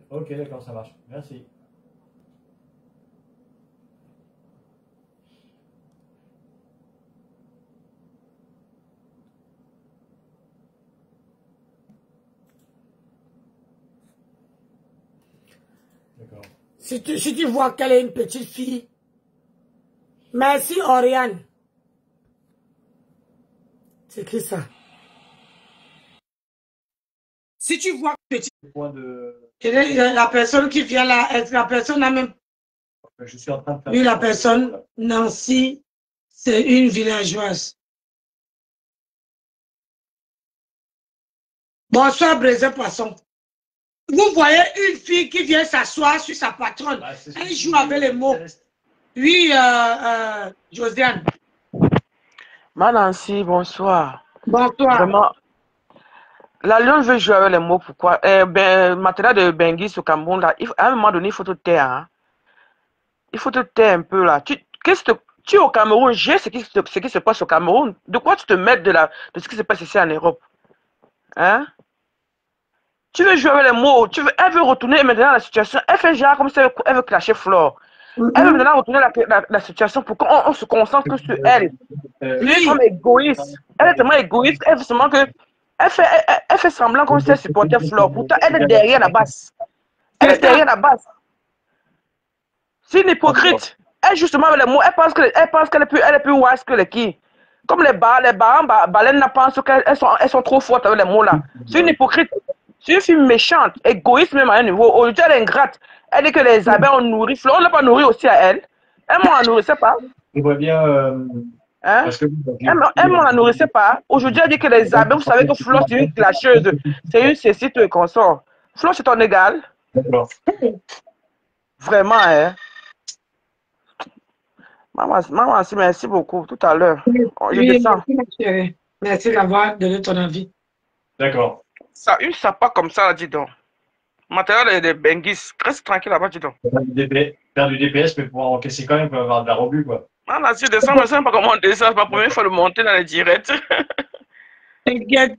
Ok, d'accord, ça marche. Merci. D'accord.
Si tu vois qu'elle est une petite fille, merci Oriane. C'est qui ça? Si tu vois petite... La personne qui vient là, la personne n'a même...
Je suis en train de faire...
Oui, la personne, Nancy, c'est une villageoise. Bonsoir, Brésil Poisson. Vous voyez une fille qui vient s'asseoir sur sa patronne. Ah, elle joue avec les mots. Oui, Josiane.
Ma Nancy, bonsoir.
Bonsoir.
Vraiment, la lionne veut jouer avec les mots, pourquoi? Matériel de Bengis au Cameroun, là, à un moment donné, il faut te taire. Hein? Il faut te taire un peu, là. Tu es au Cameroun, j'ai ce qui se passe au Cameroun. De quoi tu te mets de ce qui se passe ici en Europe? Hein? Tu veux jouer avec les mots, elle veut retourner maintenant la situation. Elle fait genre comme si elle veut clasher Flore. Elle veut maintenant retourner la situation pour qu'on se concentre sur elle. Elle est comme égoïste. Elle est tellement égoïste. Elle veut seulement que... Elle fait semblant comme si elle supportait Flore. Pourtant, elle est derrière la base. Elle est derrière la base. C'est une hypocrite. Elle, justement, avec les mots, elle pense qu'elle est plus wise que les qui. Comme les baleines pensent qu'elles sont trop fortes avec les mots là. C'est une hypocrite. C'est une fille méchante, égoïste même à un niveau. Aujourd'hui, elle est ingrate. Elle dit que les abeilles ont nourri Flore. On ne l'a pas nourri aussi à elle. Elle m'en nourrissait pas.
On voit bien...
Hein? Elle m'en nourrissait pas. Aujourd'hui, elle dit que les abeilles, vous savez que Flore, c'est une clasheuse. C'est une cécite et consort. Flore, c'est ton égal. Vraiment, hein. Maman, merci beaucoup. Tout à l'heure. Je descends.
Merci d'avoir donné ton avis.
D'accord.
Ça, une sapa comme ça, là, dis donc. Matériel de Bengis. Reste tranquille là-bas, dis donc.
Faire du DPS, mais pouvoir encaisser quand même, pour avoir de la rebut, quoi.
Ah là, si je descends, je ne sais pas comment on descend. C'est ma première fois de monter dans les directs.
T'inquiète.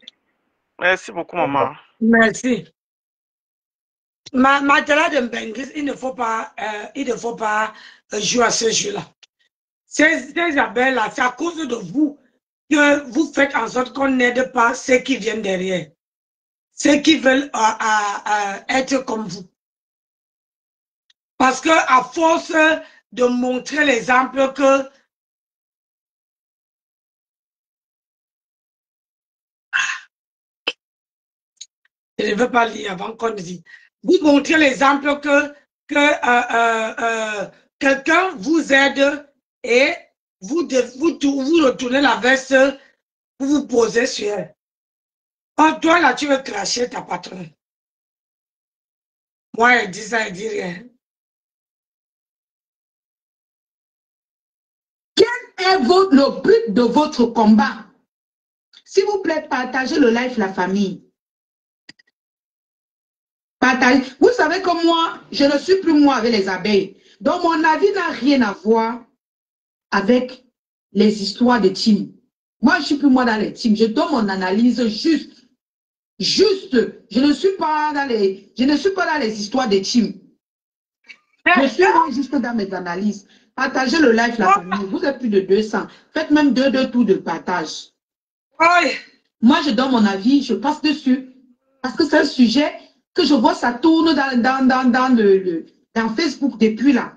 Merci beaucoup, maman.
Merci. Matela de Mbengis, il ne faut pas jouer à ce jeu-là. Ces appels-là, c'est à cause de vous que vous faites en sorte qu'on n'aide pas ceux qui viennent derrière. Ceux qui veulent être comme vous. Parce que à force de montrer l'exemple que je ne veux pas lire avant qu'on dise. Vous montrez l'exemple que quelqu'un vous aide et vous retournez la veste, vous vous posez sur elle. Oh, toi là, tu veux cracher ta patronne. Moi, elle dit ça, elle dit rien.
Quel est le but de votre combat? S'il vous plaît, partagez le live, la famille. Partagez. Vous savez que moi, je ne suis plus moi avec les abeilles. Donc, mon avis n'a rien à voir avec les histoires de team. Moi, je ne suis plus moi dans les teams. Je donne mon analyse juste. Je ne suis pas dans les histoires de team. Je suis moi juste dans mes analyses. Partagez le live, la famille. Vous êtes plus de 200. Faites même deux tours de partage.
Oui.
Moi, je donne mon avis, je passe dessus. Parce que c'est un sujet que je vois, ça tourne dans Facebook depuis là.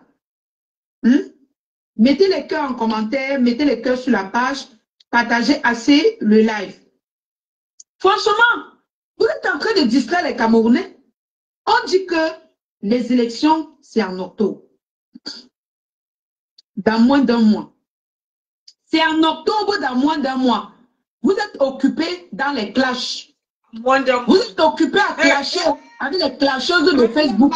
Mettez les cœurs en commentaire, mettez les cœurs sur la page, partagez assez le live. Franchement, vous êtes en train de distraire les Camerounais. On dit que les élections, c'est en octobre. Dans moins d'un mois. C'est en octobre, dans moins d'un mois. Vous êtes occupés dans les clashs. Vous êtes occupés à clasher avec les clasheuses de Facebook.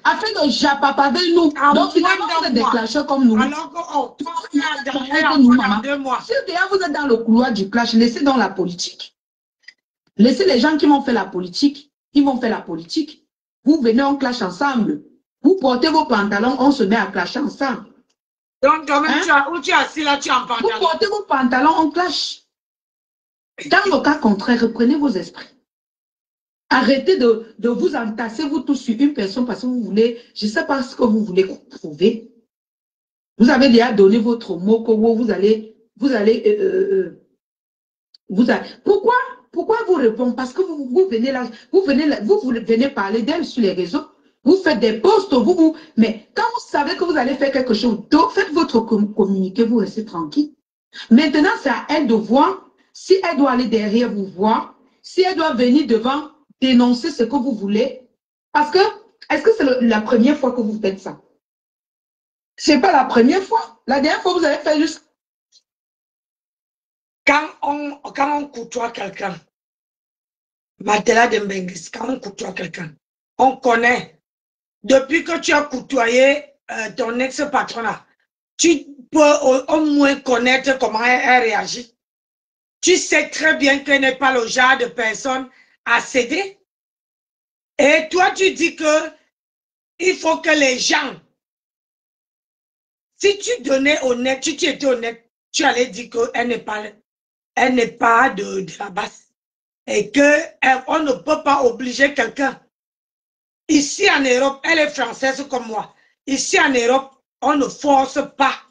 Afin de japapaver nous. Donc finalement, vous êtes des clasheurs comme nous.
Alors que
si déjà vous êtes dans le couloir du clash, laissez dans la politique. Laissez les gens qui vont faire la politique. Ils vont faire la politique. Vous venez, on clash ensemble. Vous portez vos pantalons, on se met à clasher ensemble.
Donc, toi-même, où tu es assis là, tu es en pantalon.
Vous portez vos pantalons, on clash. Dans le cas contraire, reprenez vos esprits. Arrêtez de vous entasser, vous tous, sur une personne parce que vous voulez, je ne sais pas ce que vous voulez prouver. Vous avez déjà donné votre mot, pourquoi vous répondez? Parce que vous venez parler d'elle sur les réseaux. Vous faites des posts, mais quand vous savez que vous allez faire quelque chose, donc faites votre communiqué, vous restez tranquille. Maintenant, c'est à elle de voir si elle doit aller derrière vous voir, si elle doit venir devant dénoncer ce que vous voulez. Parce que, est-ce que c'est la première fois que vous faites ça? Ce n'est pas la première fois. La dernière fois, vous avez fait juste...
Quand on côtoie quelqu'un, Matela de Mbengis, quand on côtoie quelqu'un, on connaît. Depuis que tu as côtoyé ton ex-patronat, tu peux au moins connaître comment elle réagit. Tu sais très bien qu'elle n'est pas le genre de personne à céder. Et toi, tu dis que il faut que les gens, si tu donnais honnête, tu étais honnête, tu allais dire qu'elle n'est pas de la base. Et qu'on ne peut pas obliger quelqu'un. Ici en Europe, elle est française comme moi. Ici en Europe, on ne force pas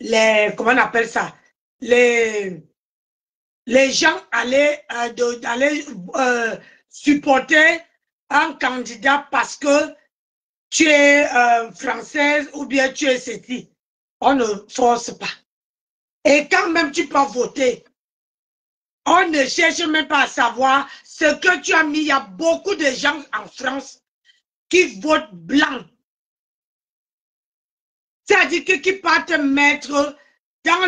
les, comment on appelle ça, les gens allaient supporter un candidat parce que tu es française ou bien tu es ceci. On ne force pas. Et quand même tu peux voter, on ne cherche même pas à savoir ce que tu as mis. Il y a beaucoup de gens en France qui votent blanc. C'est-à-dire qui partent mettre dans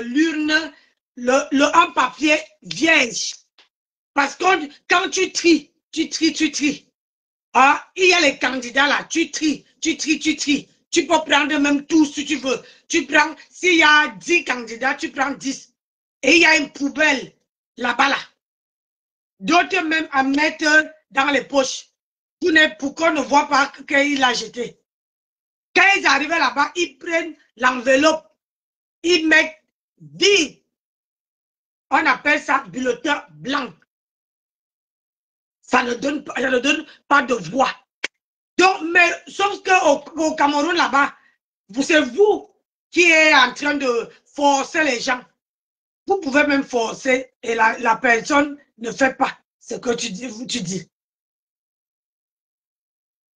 l'urne un papier vierge. Parce que quand tu tries. Ah, il y a les candidats là, tu tries. Tu peux prendre même tout si tu veux. Tu prends, s'il y a 10 candidats, tu prends 10. Et il y a une poubelle là-bas là. D'autres même à mettre dans les poches. Pour qu'on ne voit pas qu'il l'a jeté. Quand ils arrivaient là-bas, ils prennent l'enveloppe, ils mettent vide. On appelle ça bulletin blanc. Ça ne donne pas de voix. Donc, mais sauf qu'au Cameroun là-bas, c'est vous qui êtes en train de forcer les gens. Vous pouvez même forcer et la personne ne fait pas ce que tu dis.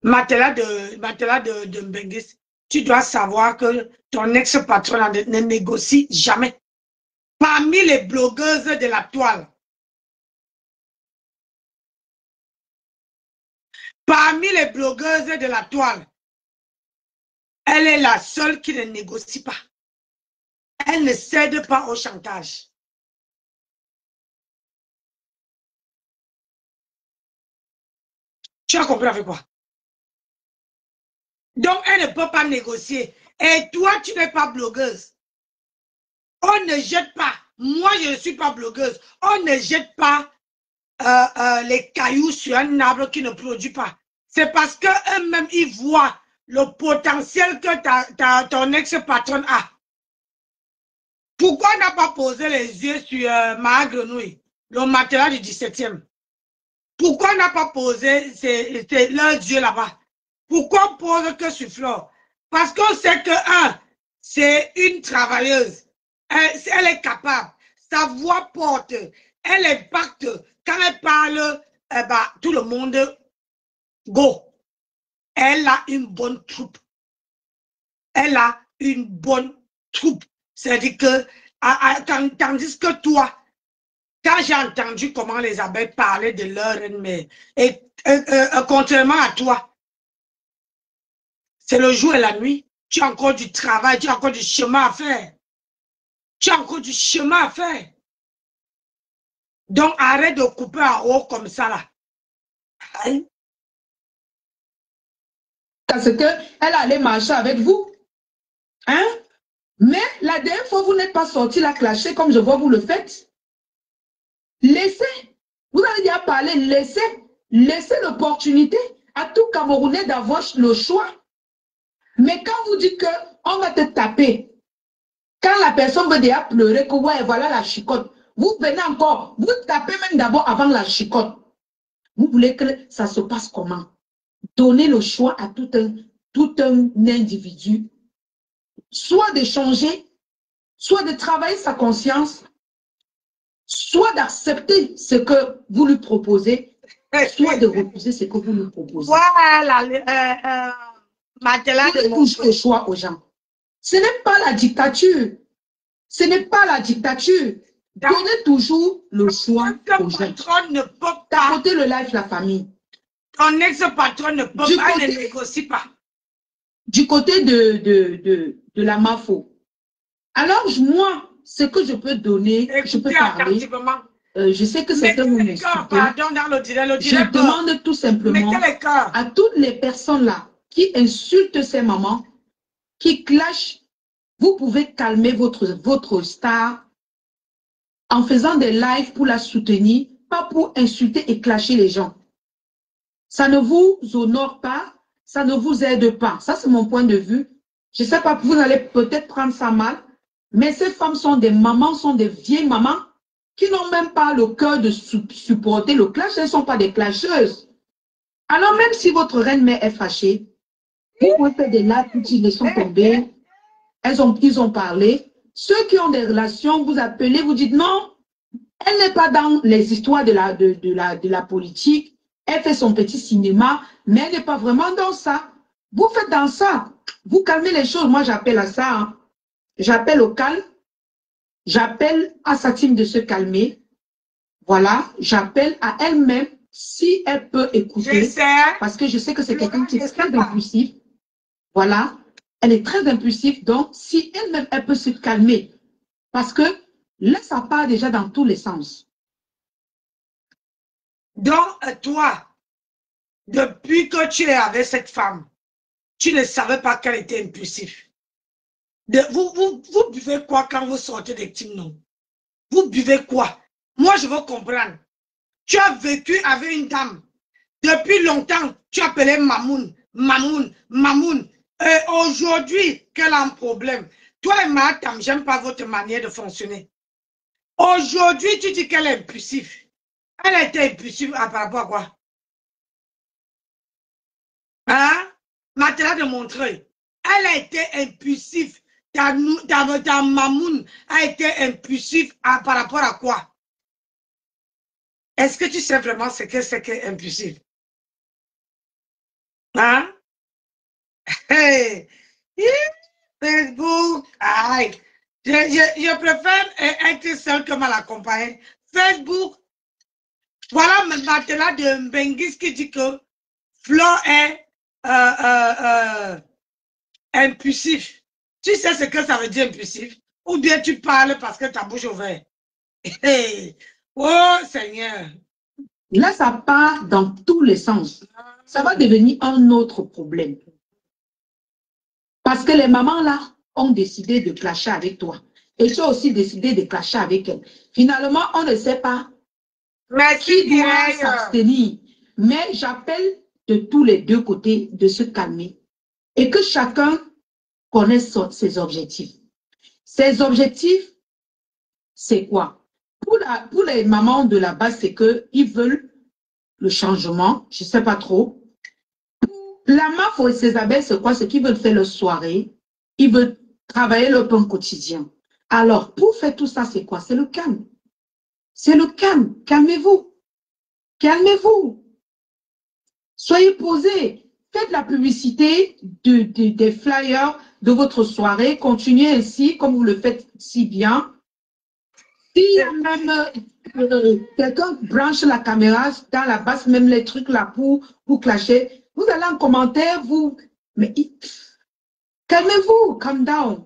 Matelas de Mbengis, tu dois savoir que ton ex-patron ne négocie jamais. Parmi les blogueuses de la toile, elle est la seule qui ne négocie pas. Elle ne cède pas au chantage. Tu as compris avec quoi? Donc, elle ne peut pas négocier. Et toi, tu n'es pas blogueuse. On ne jette pas. Moi, je ne suis pas blogueuse. On ne jette pas les cailloux sur un arbre qui ne produit pas. C'est parce qu'eux-mêmes, ils voient le potentiel que ton ex-patron a. Pourquoi on n'a pas posé les yeux sur Ma Grenouille, le matelas du 17e? Pourquoi on n'a pas posé leurs yeux là-bas? Pourquoi on pose que sur Flore? Parce qu'on sait que, c'est une travailleuse. Elle est capable. Sa voix porte. Elle impacte. Quand elle parle, tout le monde go. Elle a une bonne troupe. C'est-à-dire que, tandis que toi, quand j'ai entendu comment les abeilles parlaient de leur reine-mère, et contrairement à toi, c'est le jour et la nuit, tu as encore du travail, tu as encore du chemin à faire. Donc, arrête de couper en haut comme ça, là. Hein?
Parce qu'elle allait marcher avec vous. Hein? Mais la dernière fois, vous n'êtes pas sorti la clasher comme je vois vous le faites. Laissez. Vous avez déjà parlé, laissez l'opportunité à tout Camerounais d'avoir le choix. Mais quand vous dites qu'on va te taper, quand la personne veut déjà pleurer, que ouais, voilà la chicotte, vous venez encore, vous tapez même d'abord avant la chicotte. Vous voulez que ça se passe comment? Donnez le choix à tout un individu, soit de changer, soit de travailler sa conscience, soit d'accepter ce que vous lui proposez, soit de refuser ce que vous lui proposez.
Voilà, matelas de mon
le choix aux gens. Ce n'est pas la dictature. Ce n'est pas la dictature. Donnez toujours le choix aux gens.
Ne peut pas.
Tapotez le live, la famille.
Ton ex-patron ne peut pas, ne négocie pas.
Du côté de la MAFO. Alors, moi, ce que je peux donner, écoutez, je peux parler. Je sais que c'est un moment. Je demande tout simplement à toutes les personnes là qui insultent ces mamans, qui clashent, vous pouvez calmer votre star en faisant des lives pour la soutenir, pas pour insulter et clasher les gens. Ça ne vous honore pas, ça ne vous aide pas. Ça, c'est mon point de vue. Je ne sais pas, vous allez peut-être prendre ça mal, mais ces femmes sont des mamans, sont des vieilles mamans qui n'ont même pas le cœur de supporter le clash. Elles ne sont pas des clasheuses. Alors, même si votre reine-mère est fâchée, vous pouvez faire des lives pour qu'ils laissent tomber. Ils ont parlé. Ceux qui ont des relations, vous appelez, vous dites non, elle n'est pas dans les histoires de la politique. Elle fait son petit cinéma, mais elle n'est pas vraiment dans ça. Vous faites dans ça. Vous calmez les choses. Moi, j'appelle à ça. Hein. J'appelle au calme. J'appelle à sa team de se calmer. Voilà. J'appelle à elle-même si elle peut écouter. Parce que je sais que c'est quelqu'un qui est très impulsif. Voilà. Elle est très impulsive. Donc, si elle-même, elle peut se calmer. Parce que là, ça part déjà dans tous les sens.
Donc, toi, depuis que tu es avec cette femme, tu ne savais pas qu'elle était impulsive. Vous buvez quoi quand vous sortez des teams, non? Vous buvez quoi? Moi, je veux comprendre. Tu as vécu avec une dame. Depuis longtemps, tu appelais Mamoun, Mamoun, Mamoun. Aujourd'hui, qu'elle a un problème. Toi et Matam, j'aime pas votre manière de fonctionner. Aujourd'hui, tu dis qu'elle est impulsive. Elle a été impulsive par rapport à quoi? Hein? Matela de montrer. Elle a été impulsive. Ta mamoun a été impulsive par rapport à quoi? Est-ce que tu sais vraiment ce que c'est qu'impulsive? Hein? Hey! Facebook, aïe. Je préfère être seul que mal accompagné. Facebook, voilà Matela de Mbengis qui dit que Flo est impulsif. Tu sais ce que ça veut dire impulsif? Ou bien tu parles parce que ta bouche est ouverte. Hey. Oh Seigneur.
Là, ça part dans tous les sens. Ça va devenir un autre problème. Parce que les mamans là ont décidé de clasher avec toi. Et tu as aussi décidé de clasher avec elle. Finalement, on ne sait pas qui doit s'abstenir. Mais j'appelle de tous les deux côtés de se calmer. Et que chacun connaisse ses objectifs. Ses objectifs, c'est quoi? Pour les mamans de la base, c'est qu'ils veulent le changement. Je ne sais pas trop. La MAF ou Césabelle, c'est quoi? C'est qu'ils veulent faire leur soirée. Ils veulent travailler leur pain quotidien. Alors, pour faire tout ça, c'est quoi? C'est le calme. C'est le calme. Calmez-vous. Calmez-vous. Soyez posés. Faites la publicité des flyers de votre soirée. Continuez ainsi, comme vous le faites si bien. Si même quelqu'un branche la caméra dans la base, même les trucs là pour clasher, vous allez en commentaire, vous... Mais calmez-vous, calm down.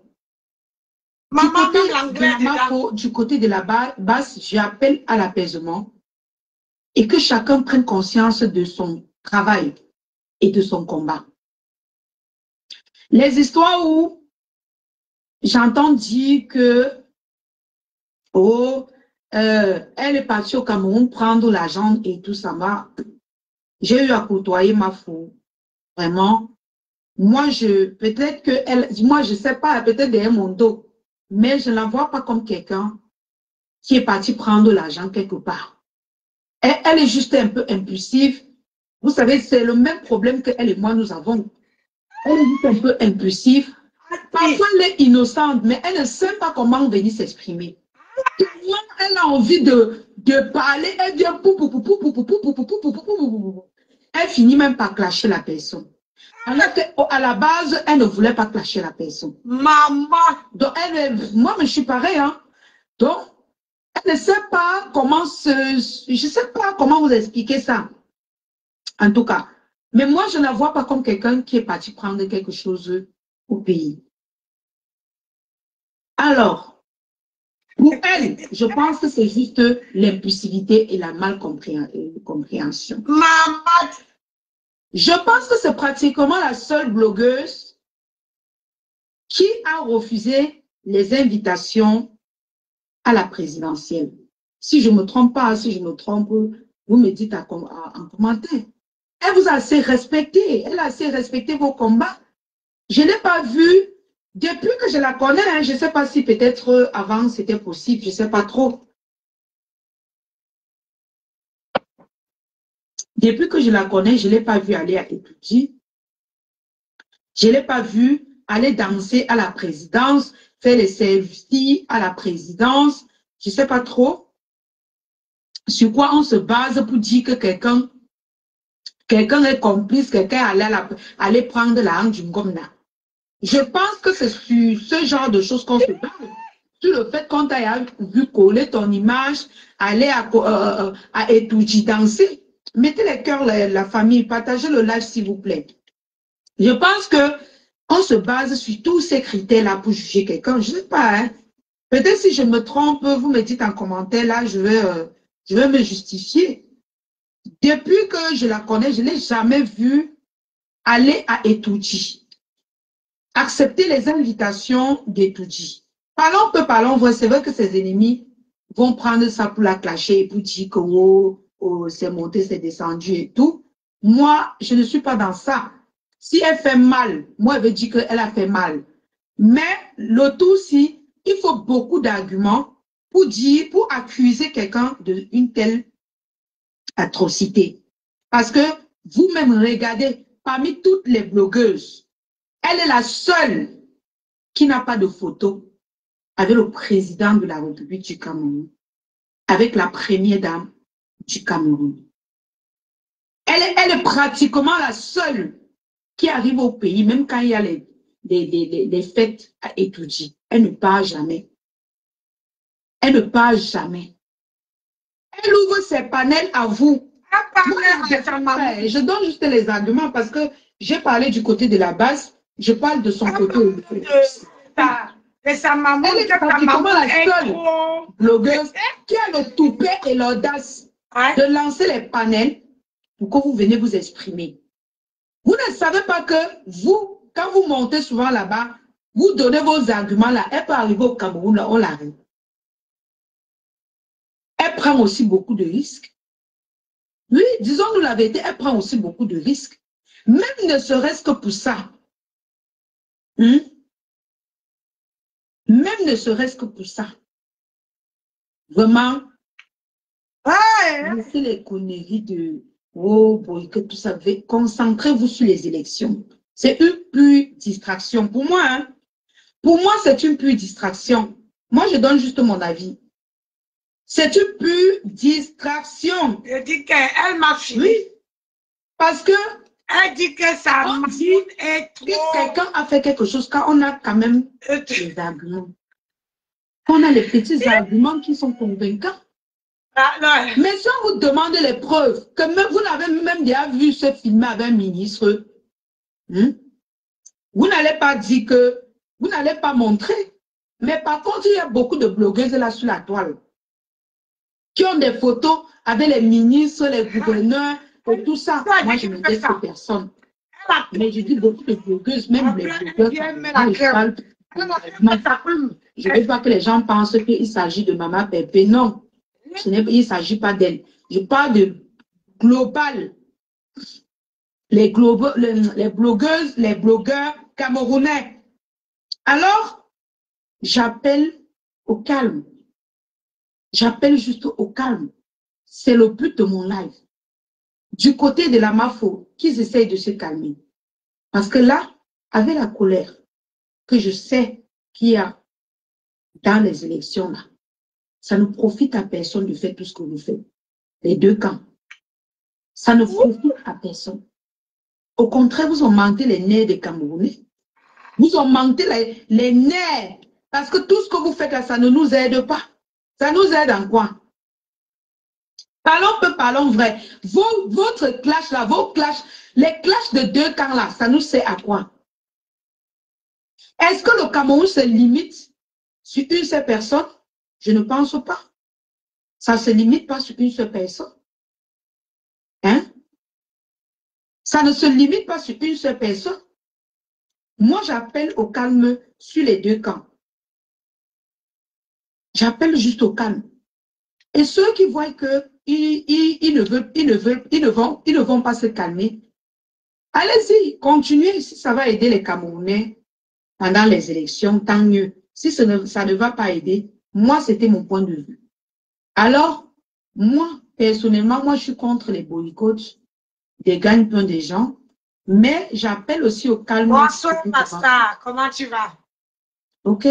Du côté de la base, j'appelle à l'apaisement et que chacun prenne conscience de son travail et de son combat. Les histoires où j'entends dire que oh, elle est partie au Cameroun prendre l'argent et tout ça. J'ai eu à côtoyer ma fou. Vraiment. Moi, peut-être que elle, moi, je sais pas, peut-être derrière mon dos, mais je ne la vois pas comme quelqu'un qui est parti prendre l'argent quelque part. Elle est juste un peu impulsive. Vous savez, c'est le même problème que elle et moi, nous avons. Elle est juste un peu impulsive. Parfois, elle est innocente, mais elle ne sait pas comment venir s'exprimer. Elle a envie de parler, elle vient elle finit même par clasher la personne. Alors qu'à la base, elle ne voulait pas clasher la personne.
Maman!
Donc, moi, je suis pareil. Hein. Donc, elle ne sait pas comment je ne sais pas comment vous expliquer ça. En tout cas. Mais moi, je ne la vois pas comme quelqu'un qui est parti prendre quelque chose au pays. Alors, pour elle, je pense que c'est juste l'impulsivité et la malcompréhension.
Maman!
Je pense que c'est pratiquement la seule blogueuse qui a refusé les invitations à la présidentielle. Si je ne me trompe pas, si je me trompe, vous me dites en commentaire. Elle vous a assez respecté. Elle a assez respecté vos combats. Je ne l'ai pas vue depuis que je la connais. Hein, je ne sais pas si peut-être avant c'était possible. Je ne sais pas trop. Depuis que je la connais, je ne l'ai pas vue aller à étudier. Je ne l'ai pas vue aller danser à la présidence, faire les selfies à la présidence. Je ne sais pas trop sur quoi on se base pour dire que quelqu'un est complice, quelqu'un allait prendre la hanche du Ngomna. Je pense que c'est sur ce genre de choses qu'on se base. Sur le fait qu'on t'a vu coller ton image, aller à étudier, danser. Mettez les cœurs, la famille, partagez le live s'il vous plaît. Je pense que on se base sur tous ces critères-là pour juger quelqu'un. Je ne sais pas. Hein. Peut-être si je me trompe, vous me dites en commentaire, là, je vais me justifier. Depuis que je la connais, je ne l'ai jamais vue aller à étudier. Accepter les invitations d'étudier. Parlons peu, parlons vrai. C'est vrai que ses ennemis vont prendre ça pour la clasher et pour dire que oh, c'est monté, c'est descendu et tout. Moi, je ne suis pas dans ça. Si elle fait mal, moi, elle veut dire qu'elle a fait mal. Mais le tout, si, il faut beaucoup d'arguments pour dire, pour accuser quelqu'un d'une telle atrocité. Parce que vous-même, regardez, parmi toutes les blogueuses, elle est la seule qui n'a pas de photo avec le président de la République du Cameroun, avec la première dame du Cameroun. Elle est pratiquement la seule qui arrive au pays, même quand il y a les fêtes à étudier. Elle ne part jamais. Elle ne part jamais. Elle ouvre ses panels à vous. Je donne juste les arguments parce que j'ai parlé du côté de la base, je parle de son côté.
Et sa maman,
elle est pratiquement la seule blogueuse qui a le toupet et l'audace de lancer les panels pour que vous venez vous exprimer. Vous ne savez pas que vous, quand vous montez souvent là-bas, vous donnez vos arguments là, elle peut arriver au Cameroun, là, on l'arrête. Elle prend aussi beaucoup de risques. Oui, disons-nous la vérité, elle prend aussi beaucoup de risques. Même ne serait-ce que pour ça. Même ne serait-ce que pour ça. Vraiment, laissez les conneries de boycott, tout ça. Concentrez-vous sur les élections. C'est une pure distraction. Pour moi, hein, pour moi, c'est une pure distraction. Moi, je donne juste mon avis. C'est une pure distraction.
Je dis qu'elle m'a fini.
Oui. Parce que
elle dit que sa machine est trop...
Quelqu'un a fait quelque chose quand on a quand même les arguments. On a les petits arguments qui sont convaincants. Mais si on vous demande les preuves, que même, vous n'avez même déjà vu ce film avec un ministre, vous n'allez pas dire que, vous n'allez pas montrer. Mais par contre, il y a beaucoup de blogueuses là sur la toile qui ont des photos avec les ministres, les gouverneurs et tout ça. Moi, je ne dis que personne. Mais je dis beaucoup de blogueuses, même les blogueurs. Je ne veux pas que les gens pensent qu'il s'agit de Maman Pépé. Non, il ne s'agit pas d'elle. Je parle de global. Les blogueuses, les blogueurs camerounais. Alors, j'appelle au calme. J'appelle juste au calme. C'est le but de mon live. Du côté de la MAFO, qu'ils essayent de se calmer. Parce que là, avec la colère que je sais qu'il y a dans les élections, là, ça ne profite à personne de faire tout ce que vous faites. Les deux camps. Ça ne profite à personne. Au contraire, vous ont menté les nerfs des Camerounais. Vous ont menté les nerfs. Parce que tout ce que vous faites là, ça ne nous aide pas. Ça nous aide en quoi? Parlons peu, parlons vrai. Votre clash là, vos clashs, les clashs de deux camps là, ça nous sert à quoi? Est-ce que le Cameroun se limite sur une seule personne? Je ne pense pas. Ça ne se limite pas sur une seule personne. Hein? Ça ne se limite pas sur une seule personne. Moi, j'appelle au calme sur les deux camps. J'appelle juste au calme. Et ceux qui voient que ils ne vont pas se calmer, allez-y, continuez. Si ça va aider les Camerounais pendant les élections, tant mieux. Si ça ne va pas aider, moi, c'était mon point de vue. Alors, moi, personnellement, moi, je suis contre les boycotts des gagne-pain des gens, mais j'appelle aussi au calme.
Bonsoir, Master. Comment tu vas?
Ok?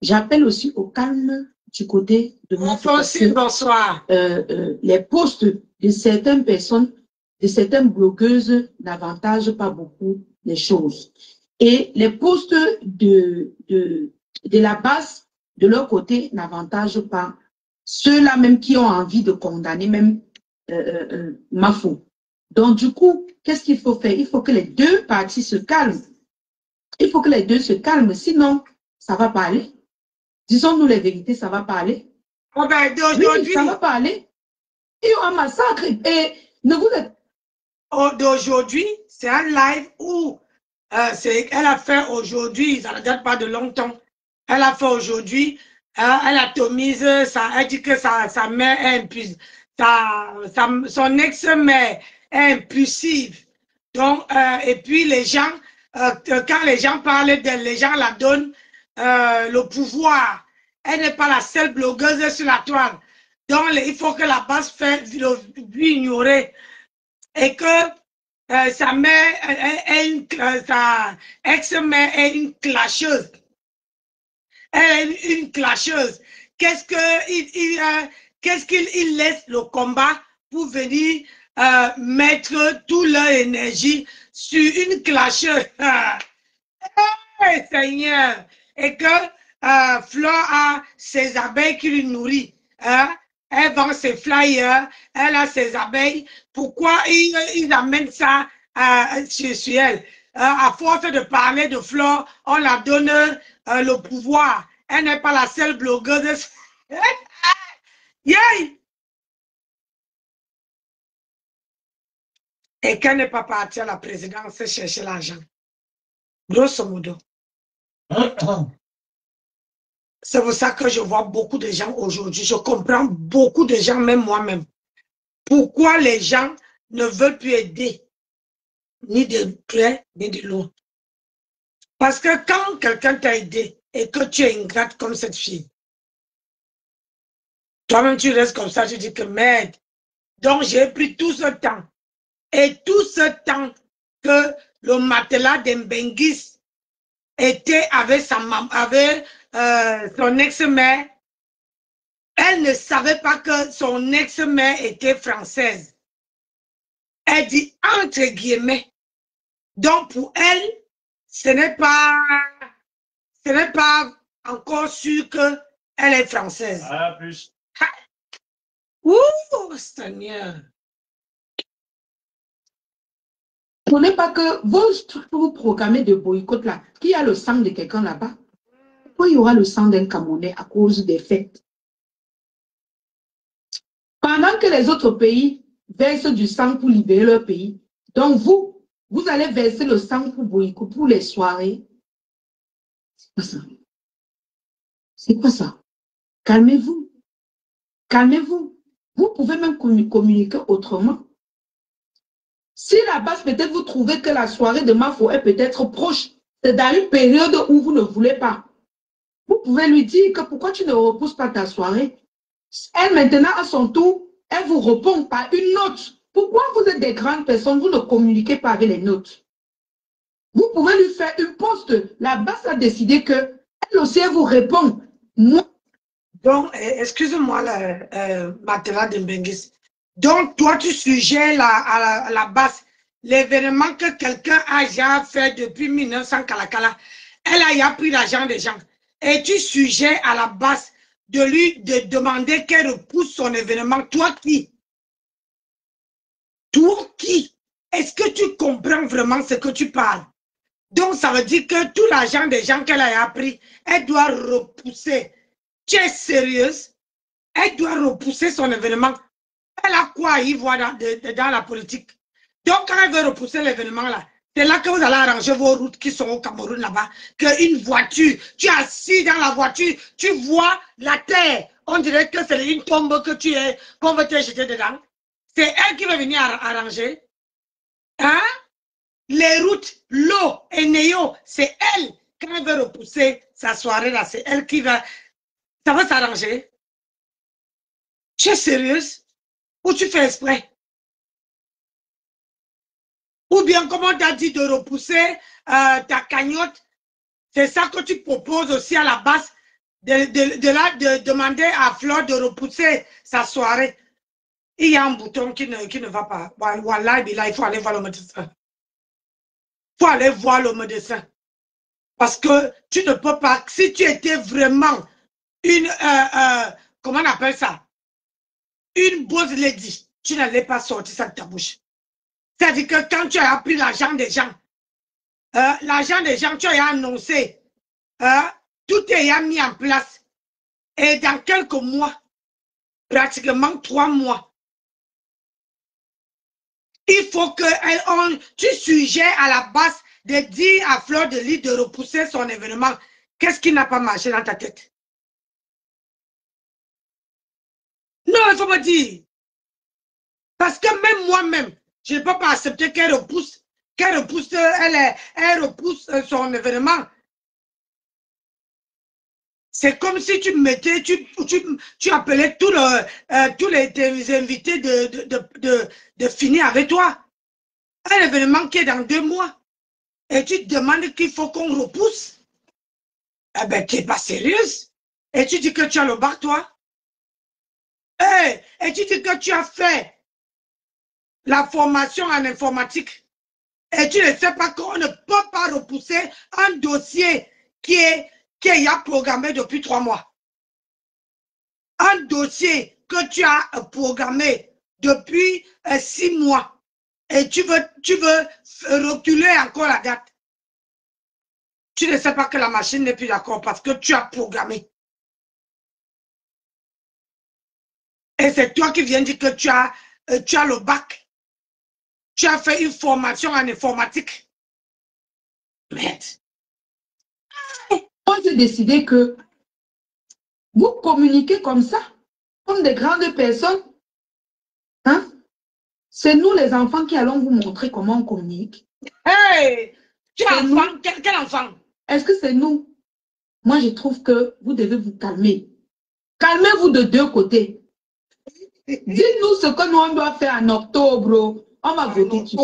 J'appelle aussi au calme du côté de mon
aussi, bonsoir.
Les posts de certaines personnes, de certaines blogueuses n'avantagent pas beaucoup les choses. Et les posts de la base, de leur côté, n'avantagent pas ceux-là même qui ont envie de condamner même Mafo. Donc, du coup, qu'est-ce qu'il faut faire? Il faut que les deux parties se calment. Il faut que les deux se calment, sinon, ça ne va pas aller. Disons-nous les vérités, ça ne va pas aller.
Oh ben,
oui, ça ne va pas aller. Il y aura un massacre. Et ne vous êtes...
D'aujourd'hui, c'est un live où elle a fait aujourd'hui, ça ne date pas de longtemps. Elle a fait aujourd'hui, elle atomise, elle dit que sa mère est impulsive. Son ex-mère est impulsive. Donc, et puis les gens, quand les gens parlent d'elle, les gens la donnent le pouvoir. Elle n'est pas la seule blogueuse sur la toile. Donc, il faut que la base lui ignorer. Et que sa mère, sa ex-mère est une clasheuse. Elle est une clasheuse. Qu'est-ce qu'il laisse le combat pour venir mettre toute leur énergie sur une clasheuse? Hey, Seigneur! Et que Flore a ses abeilles qui lui nourrissent. Hein? Elle vend ses flyers, elle a ses abeilles. Pourquoi ils amènent ça sur elle? À force de parler de Flore, on la donne le pouvoir. Elle n'est pas la seule blogueuse. Yay! Et qu'elle n'est pas partie à la présidence chercher l'argent. Grosso modo. C'est pour ça que je vois beaucoup de gens aujourd'hui. Je comprends beaucoup de gens, même moi-même. Pourquoi les gens ne veulent plus aider, ni de près, ni de loin. Parce que quand quelqu'un t'a aidé et que tu es ingrate comme cette fille, toi-même tu restes comme ça, tu dis que merde. Donc j'ai pris tout ce temps. Et tout ce temps que le matelas d'Mbengis était avec sa maman, avec son ex-mère, elle ne savait pas que son ex-mère était française. Elle dit entre guillemets. Donc pour elle, ce n'est pas encore sûr qu'elle est française.
À plus.
Ouh, Seigneur.
Vous n'est pas que vous programmez de boycott là, qui a le sang de quelqu'un là-bas? Pourquoi il y aura le sang d'un Camerounais à cause des fêtes? Pendant que les autres pays versent du sang pour libérer leur pays, donc vous allez verser le sang pour boycott, pour les soirées. C'est quoi ça? C'est quoi ça? Calmez-vous. Calmez-vous. Vous pouvez même communiquer autrement. Si la base, peut-être vous trouvez que la soirée de Mafo est peut-être proche, c'est dans une période où vous ne voulez pas. Vous pouvez lui dire que pourquoi tu ne repousses pas ta soirée. Elle maintenant, à son tour, elle vous répond par une note. Pourquoi vous êtes des grandes personnes, vous ne communiquez pas avec les notes? Vous pouvez lui faire une poste. La base a décidé que elle aussi elle vous répond. Moi.
Donc, excuse-moi, Matela Dembengis. Donc, toi, tu suggères à la base l'événement que quelqu'un a déjà fait depuis 1900 Kalakala. Elle a déjà pris l'argent des gens. Et tu suggères à la base de lui demander qu'elle repousse son événement. Toi qui? Toi qui? Est-ce que tu comprends vraiment ce que tu parles? Donc, ça veut dire que tout l'argent des gens qu'elle a pris, elle doit repousser. Tu es sérieuse? Elle doit repousser son événement. Elle a quoi à y voir dans la politique? Donc, quand elle veut repousser l'événement là, c'est là que vous allez arranger vos routes qui sont au Cameroun là-bas. Qu'une voiture, tu es assis dans la voiture, tu vois la terre. On dirait que c'est une tombe qu'on veut te jeter dedans. C'est elle qui va venir arranger. Hein? Les routes, l'eau et Néo, c'est elle. Quand elle veut repousser sa soirée là, c'est elle qui va. Ça va s'arranger. Tu es sérieuse? Ou tu fais exprès? Ou bien, comme on t'a dit de repousser ta cagnotte, c'est ça que tu proposes aussi à la base, de demander à Flore de repousser sa soirée. Il y a un bouton qui ne va pas. Voilà, il faut aller voir le médecin. Il faut aller voir le médecin. Parce que tu ne peux pas, si tu étais vraiment une, comment on appelle ça? Une boss lady, tu n'allais pas sortir ça de ta bouche. C'est-à-dire que quand tu as pris l'argent des gens, tu as annoncé, tout est mis en place. Et dans quelques mois, pratiquement 3 mois, il faut que tu suggères à la base de dire à Flore de Lys de repousser son événement. Qu'est-ce qui n'a pas marché dans ta tête? Non, il faut me dire. Parce que même moi-même, je ne peux pas accepter qu'elle repousse qu'elle repousse, elle repousse son événement. C'est comme si tu mettais, tu appelais tous les invités de finir avec toi. Un événement qui est dans 2 mois. Et tu te demandes qu'il faut qu'on repousse. Eh bien, tu n'es pas sérieuse. Et tu dis que tu as le bac, toi. Et tu dis que tu as fait la formation en informatique. Et tu ne sais pas qu'on ne peut pas repousser un dossier qui est programmé depuis 3 mois. Un dossier que tu as programmé depuis 6 mois. Et tu veux reculer encore la date. Tu ne sais pas que la machine n'est plus d'accord parce que tu as programmé. Et c'est toi qui viens dire que tu as le bac. Tu as fait une formation en informatique. Merde.
On s'est décidé que vous communiquez comme ça, comme des grandes personnes. Hein? C'est nous les enfants qui allons vous montrer comment on communique.
Hey! Quel enfant?
Est-ce que c'est nous? Moi, je trouve que vous devez vous calmer. Calmez-vous de 2 côtés. Dites-nous ce que nous on doit faire en octobre. On va voter qui?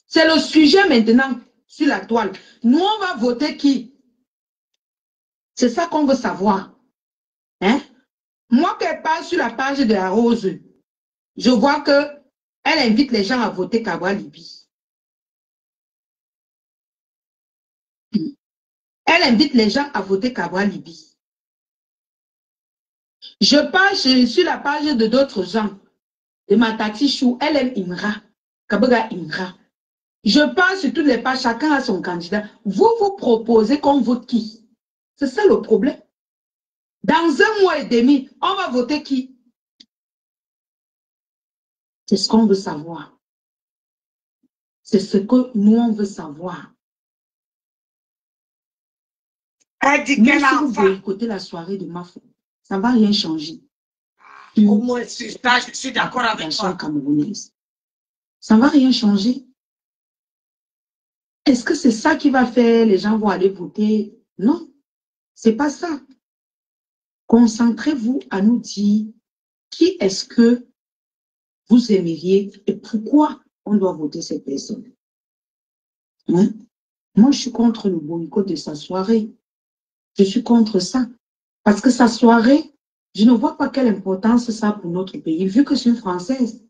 C'est le sujet maintenant sur la toile. Nous, on va voter qui? C'est ça qu'on veut savoir. Hein? Moi, qu'elle parle sur la page de la Rose, je vois qu'elle invite les gens à voter Cabral Libye. Elle invite les gens à voter Cabral Libye. Je parle sur la page de d'autres gens. De Matati Chou, elle aime Imra. Kabaga Imra. Je parle sur toutes les pages, chacun a son candidat. Vous proposez qu'on vote qui? C'est ça le problème. Dans 1 mois et demi, on va voter qui? C'est ce qu'on veut savoir. C'est ce que nous, on veut savoir.
Elle dit
Même
qu'elle
si
a
vous
enfant.
boycottez la soirée de Mafou, ça ne va rien changer.
Au moins, sur ça, je suis d'accord avec toi.
Camerounaise. Ça ne va rien changer. Est-ce que c'est ça qui va faire les gens vont aller voter? Non, ce n'est pas ça. Concentrez-vous à nous dire qui est-ce que vous aimeriez et pourquoi on doit voter cette personne. Hein? Moi, je suis contre le boycott de sa soirée. Je suis contre ça. Parce que sa soirée, je ne vois pas quelle importance ça a pour notre pays, vu que je suis une Française.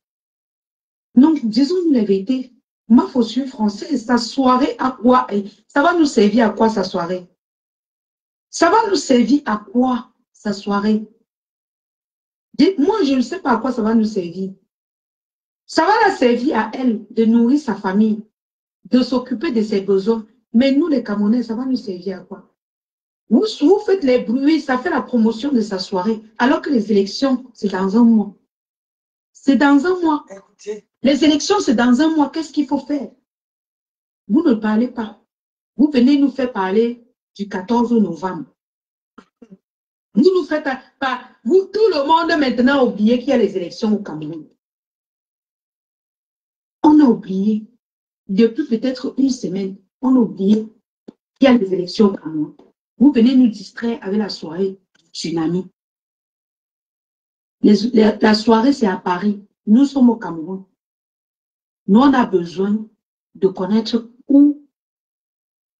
Donc, disons-nous la vérité. Ma fausse suis une Française. Sa soirée, à quoi? Ça va nous servir à quoi sa soirée? Ça va nous servir à quoi sa soirée? Dites-moi, je ne sais pas à quoi ça va nous servir. Ça va la servir à elle de nourrir sa famille, de s'occuper de ses besoins. Mais nous, les Camerounais, ça va nous servir à quoi? Vous faites les bruits, ça fait la promotion de sa soirée, alors que les élections, c'est dans 1 mois. C'est dans 1 mois.
Écoutez.
Les élections, c'est dans 1 mois. Qu'est-ce qu'il faut faire? Vous ne parlez pas. Vous venez nous faire parler du 14 novembre. Vous nous faites pas. Vous, tout le monde maintenant a oublié qu'il y a les élections au Cameroun. On a oublié. Depuis peut-être 1 semaine, on a oublié qu'il y a les élections au Cameroun. Vous venez nous distraire avec la soirée tsunami. La soirée, c'est à Paris. Nous sommes au Cameroun. Nous, on a besoin de connaître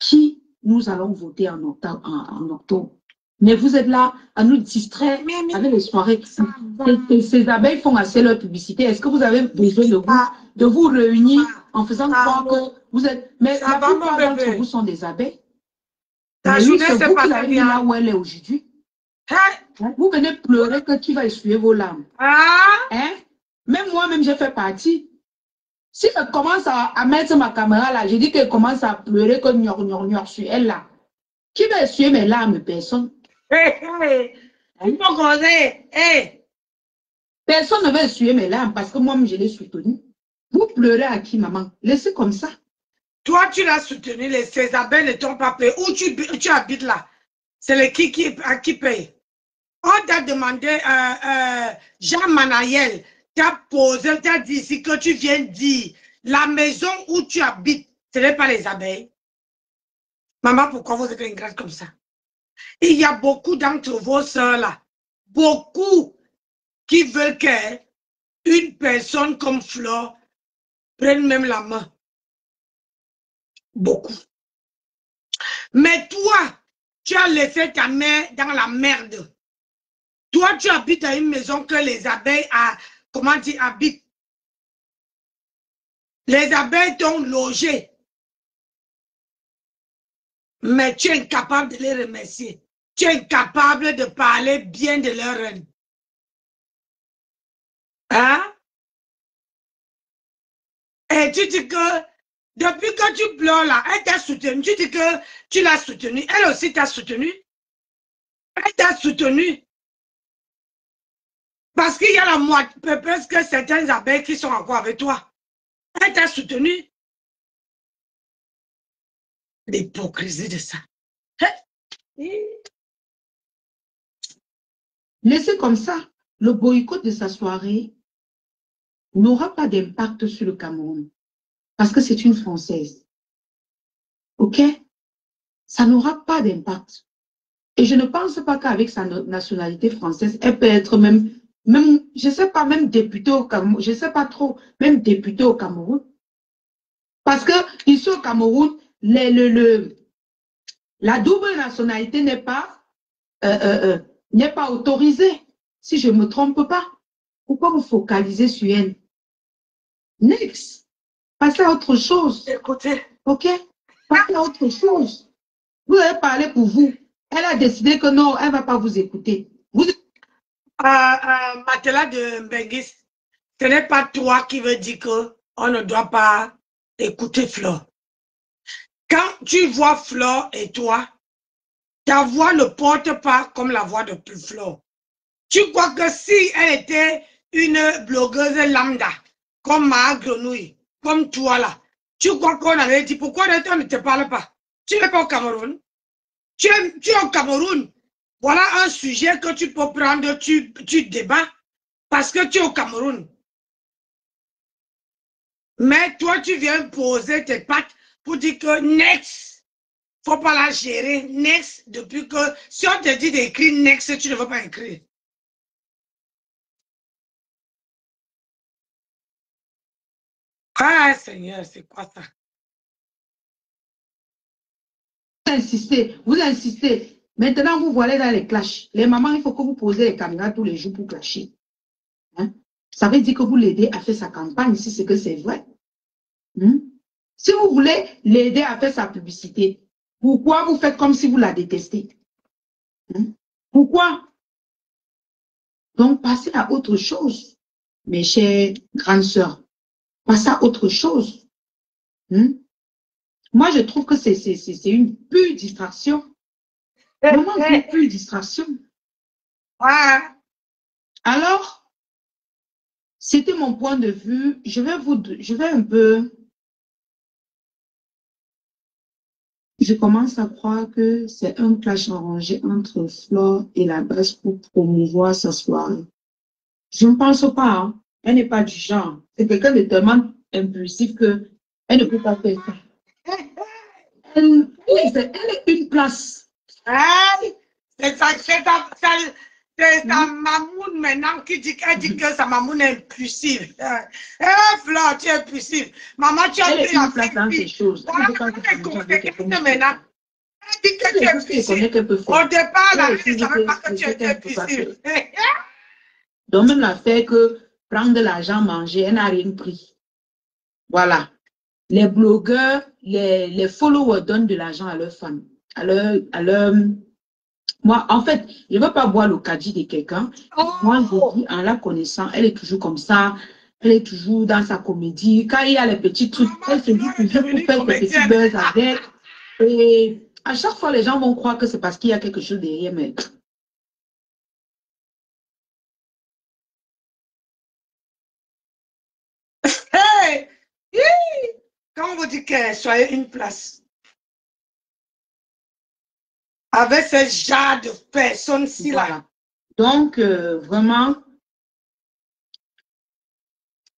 qui nous allons voter en octobre. Mais vous êtes là à nous distraire avec les soirées. Ces abeilles font assez leur publicité. Est-ce que vous avez besoin de vous réunir en faisant croire que vous êtes... Mais la plupart d'entre vous sont des abeilles.
Ta
Mais oui,
journée,
c'est
c'est
vous
pas
qui l'avez mis
bien.
là où elle est aujourd'hui.
Hein?
Vous venez pleurer que qui va essuyer vos larmes.
Ah?
Hein? Même moi-même, j'ai fait partie. Si je commence à mettre ma caméra là, je dis qu'elle commence à pleurer que gnon sur elle là. Qui va essuyer mes larmes? Personne.
Il faut causer.
Personne ne va essuyer mes larmes parce que moi-même, je l'ai soutenu. Vous pleurez à qui, maman? Laissez comme ça.
Toi, tu l'as soutenu, ces abeilles ne t'ont pas payé. Où tu habites là? C'est les qui paye. On t'a demandé, Jean Manayel, t'as posé, t'as dit ici que tu viens dire la maison où tu habites, ce n'est pas les abeilles. Maman, pourquoi vous êtes ingrate comme ça? Il y a beaucoup d'entre vos sœurs là, beaucoup qui veulent qu'une personne comme Flore prenne même la main. Beaucoup. Mais toi, tu as laissé ta mère dans la merde. Toi, tu habites dans une maison que les abeilles, comment tu habites? Les abeilles t'ont logé. Mais tu es incapable de les remercier. Tu es incapable de parler bien de leur reine. Hein? Et tu dis que, depuis que tu pleures là, elle t'a soutenu. Tu dis que tu l'as soutenue. Elle aussi t'a soutenu. Elle t'a soutenu. Parce qu'il y a la moitié, presque certaines abeilles qui sont encore avec toi. Elle t'a soutenu. L'hypocrisie de ça.
Laissez comme ça, le boycott de sa soirée n'aura pas d'impact sur le Cameroun. Parce que c'est une Française. OK? Ça n'aura pas d'impact. Et je ne pense pas qu'avec sa nationalité française, elle peut être même je ne sais pas, même députée au Cameroun. Je ne sais pas trop, même députée au Cameroun. Parce que ici au Cameroun, la double nationalité n'est pas autorisée. Si je ne me trompe pas. Pourquoi vous focalisez sur elle? Next. Passez à autre chose.
Écoutez.
OK? Passez à autre chose. Vous avez parlé pour vous. Elle a décidé que non, elle ne va pas vous écouter.
Matela de Mbengis, ce n'est pas toi qui veux dire qu'on ne doit pas écouter Flore. Quand tu vois Flore et toi, ta voix ne porte pas comme la voix de Flore. Tu crois que si elle était une blogueuse lambda, comme Ma Grenouille, comme toi là, tu crois qu'on avait dit pourquoi on ne te parle pas? Tu n'es pas au Cameroun. Tu es au Cameroun. Voilà un sujet que tu peux prendre, tu débats, parce que tu es au Cameroun. Mais toi, tu viens poser tes pattes pour dire que next, faut pas la gérer. Next, depuis que, si on te dit d'écrire next, tu ne veux pas écrire. Ah, Seigneur, c'est quoi ça?
Vous insistez. Maintenant, vous voyez dans les clashs. Les mamans, il faut que vous posez les caméras tous les jours pour clasher. Hein? Ça veut dire que vous l'aidez à faire sa campagne, si c'est que c'est vrai. Si vous voulez l'aider à faire sa publicité, pourquoi vous faites comme si vous la détestez? Pourquoi? Donc, passez à autre chose, mes chères grandes sœurs. Passez à autre chose. Moi, je trouve que c'est une pure distraction. Vraiment, c'est une pure distraction. Alors, c'était mon point de vue. Je vais un peu... Je commence à croire que c'est un clash arrangé entre Flore et la base pour promouvoir sa soirée. Je ne pense pas. Hein. Elle n'est pas du genre. C'est quelqu'un de tellement impulsif que elle ne peut pas faire ça. Elle est une place.
C'est sa mamoune maintenant qui dit que sa mamoune est impulsive. Flore, tu es impulsive. Maman, tu as
pris la place dans ces choses.
Voilà, maintenant. Elle dit que tu es impulsive. Au départ, là, elle ne savait pas que tu étais impulsive.
Donc, même l'affaire que prendre de l'argent, manger, elle n'a rien pris. Voilà. Les blogueurs, les followers donnent de l'argent à leurs fans. Moi, en fait, je ne veux pas boire le caddie de quelqu'un. Moi, je dis, en la connaissant, elle est toujours comme ça. Elle est toujours dans sa comédie. Quand il y a les petits trucs, elle se dit toujours pour faire des petits buzz avec. Et à chaque fois, les gens vont croire que c'est parce qu'il y a quelque chose derrière, mais...
Hey! Quand on vous dit que soyez une place, avec ce genre de personnes-ci là.
Voilà. Donc, vraiment,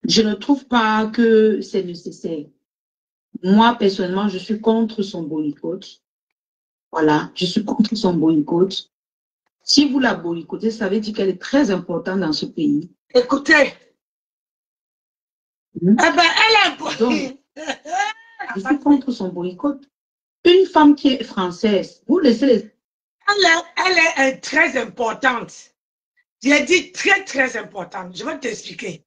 Je ne trouve pas que c'est nécessaire. Moi, personnellement, je suis contre son boycott. Voilà, je suis contre son boycott. Si vous la boycottez, ça veut dire qu'elle est très importante dans ce pays.
Écoutez, eh ben, elle est
Donc, je suis contre son boycott. Une femme qui est française, vous laissez les...
Elle est très importante. J'ai dit très, très importante. Je vais t'expliquer.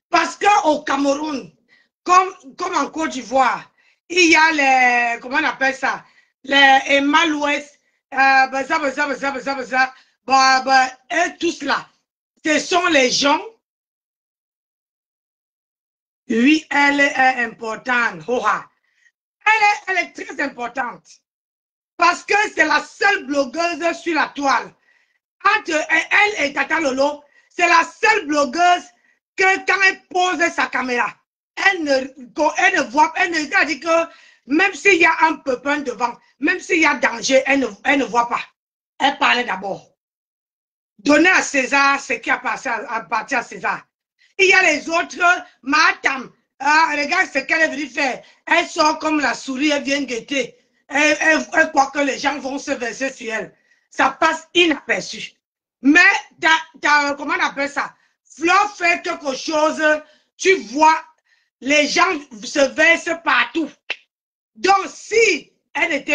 Parce qu'au Cameroun, comme en Côte d'Ivoire, il y a les, comment on appelle ça, les Malouès, et tout cela. Ce sont les gens. Oui, elle est importante. Elle est très importante. Parce que c'est la seule blogueuse sur la toile. Entre elle et Tata Lolo, c'est la seule blogueuse que quand elle pose sa caméra, elle ne voit, elle ne dit que même s'il y a un pépin devant, même s'il y a danger, elle ne voit pas. Elle parlait d'abord. Donnez à César ce qui appartient à César. Il y a les autres, Matam, regarde ce qu'elle est venue faire. Elle sort comme la souris, elle vient guetter. Elle croit que les gens vont se verser sur elle. Ça passe inaperçu. Mais, comment on appelle ça? Flo fait quelque chose, tu vois, les gens se versent partout. Donc, si elle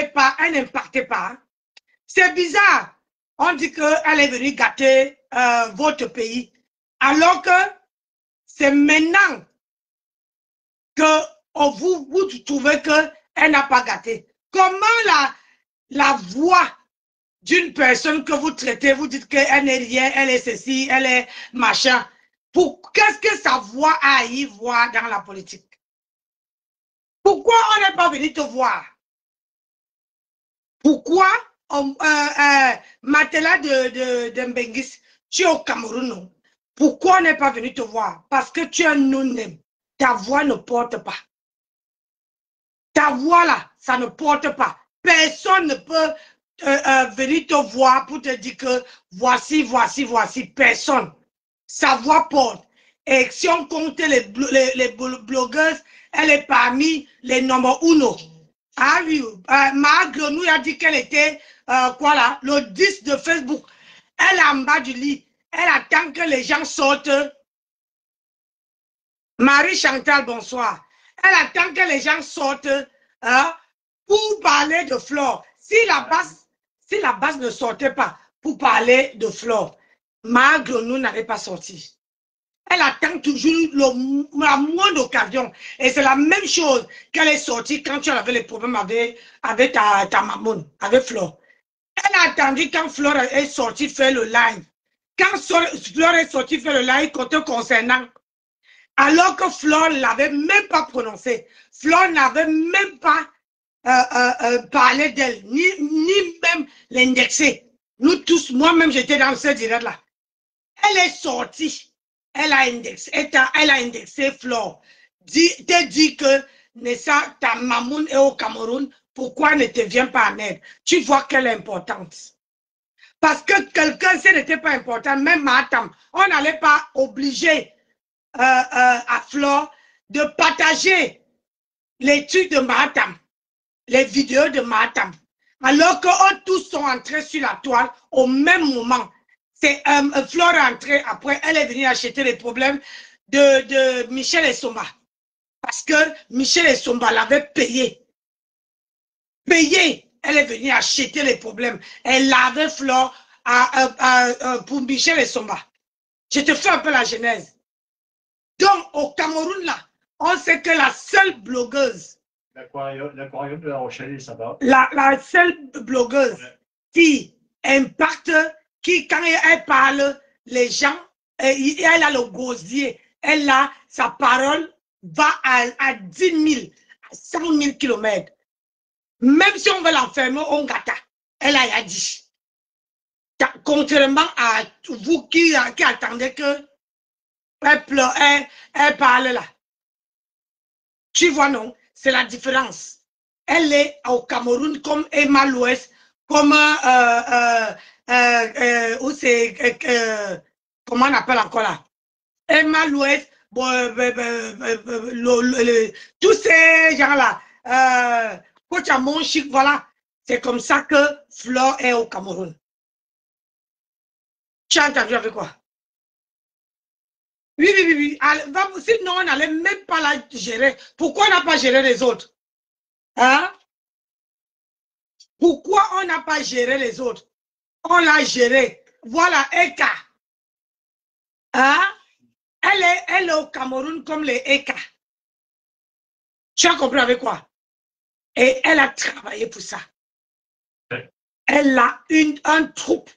n'impactait pas, c'est bizarre. On dit qu'elle est venue gâter votre pays. Alors que c'est maintenant que vous trouvez qu'elle n'a pas gâté. Comment la voix d'une personne que vous traitez, vous dites qu'elle n'est rien, elle est ceci, elle est machin. Qu'est-ce que sa voix a à y voir dans la politique? Pourquoi on n'est pas venu te voir? Pourquoi Matela de Mbengis, tu es au Cameroun, non? Pourquoi on n'est pas venu te voir? Parce que tu es un non-name. Ta voix ne porte pas. Ta voix là, ça ne porte pas. Personne ne peut venir te voir pour te dire que voici. Personne. Sa voix porte. Et si on compte les blogueuses, elle est parmi les numéro 1. Ah oui, Ma Grenou a dit qu'elle était, le 10 de Facebook. Elle est en bas du lit. Elle attend que les gens sortent. Marie Chantal, bonsoir. Elle attend que les gens sortent pour parler de Flore. Si la base ne sortait pas pour parler de Flore, Ma Grenou n'allait pas sortir. Elle attend toujours la moindre occasion. Et c'est la même chose qu'elle est sortie quand tu avais les problèmes avec ta maman, avec Flore. Elle a attendu quand Flore est sortie faire le live. Quand Flore est sortie faire le live côté concernant, alors que Flore ne l'avait même pas prononcé. Flore n'avait même pas parlé d'elle, ni même l'indexer. Nous tous, moi-même, j'étais dans ce direct-là. Elle est sortie. Elle a indexé Flore. Te dit que Nessa, ta maman est au Cameroun, pourquoi ne te vient pas en aide? Tu vois qu'elle est importante. Parce que quelqu'un, si elle n'était pas important, même Matam, on n'allait pas obliger à Flore de partager les trucs de Matam, les vidéos de Matam. Alors qu'eux tous sont entrés sur la toile au même moment. C'est Flore est entrée, après elle est venue acheter les problèmes de Michel Essomba. Parce que Michel Essomba l'avait payé. Elle est venue acheter les problèmes. Elle avait Flore pour Michel Essomba. Je te fais un peu la genèse. Donc, au Cameroun, là, on sait que la seule blogueuse,
l'aquarium de La Rochelle, ça va.
La seule blogueuse qui impacte, qui, quand elle parle, les gens, elle a le gosier, elle a, sa parole va à 10 000, à 100 000 kilomètres. Même si on veut l'enfermer, on gâte. Elle a dit. Contrairement à vous qui attendez que elle parle là. Tu vois, non? C'est la différence. Elle est au Cameroun comme Emma Louès, comme où c'est comment on appelle encore là? Emma Louès, bon, tous ces gens-là, coach à mon chic, voilà. C'est comme ça que Flore est au Cameroun. Tu as entendu avec quoi? Oui, oui, oui, oui. Sinon, on n'allait même pas la gérer. Pourquoi on n'a pas géré les autres? Hein? Pourquoi on n'a pas géré les autres? On l'a géré. Voilà, Eka. Hein? Elle est au Cameroun comme les Eka. Tu as compris avec quoi? Et elle a travaillé pour ça. Elle a un troupe.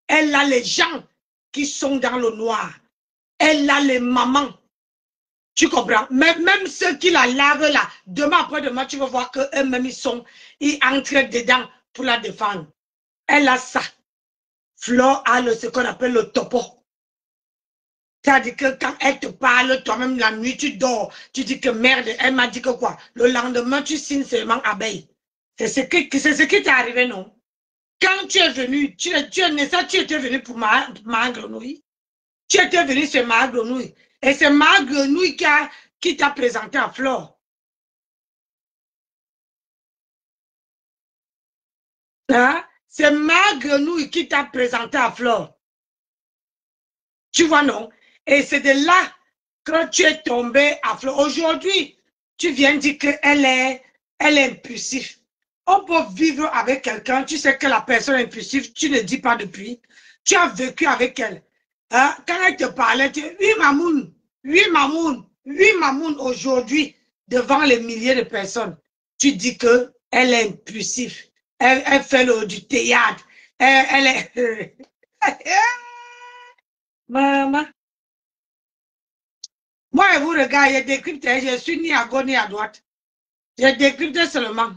Elle a les gens qui sont dans le noir. Elle a les mamans. Tu comprends? Même ceux qui la lavent là, demain après-demain, tu vas voir qu'eux-mêmes, ils entrent dedans pour la défendre. Elle a ça. Flore a ce qu'on appelle le topo. C'est-à-dire que quand elle te parle, toi-même la nuit, tu dors, tu dis que merde, elle m'a dit que quoi? Le lendemain, tu signes seulement abeille. C'est ce qui t'est arrivé, non? Quand tu es venu, tu étais venu pour ma grenouille. Tu étais venu sur ma grenouille. Et c'est ma grenouille qui t'a présenté à Flore. Hein? C'est ma grenouille qui t'a présenté à Flore. Tu vois, non? Et c'est de là que tu es tombé à Flore. Aujourd'hui, tu viens dire qu'elle est impulsive. On peut vivre avec quelqu'un, tu sais que la personne est impulsive, tu ne dis pas depuis. Tu as vécu avec elle. Hein? Quand elle te parlait, tu dis, oui, Mamoun, oui, Mamoun, oui, Mamoun, aujourd'hui, devant les milliers de personnes, tu dis qu'elle est impulsive. Elle fait du théâtre. Elle est... Maman. Moi, je vous regarde, je décrypte, je suis ni à gauche ni à droite. Je décrypte seulement.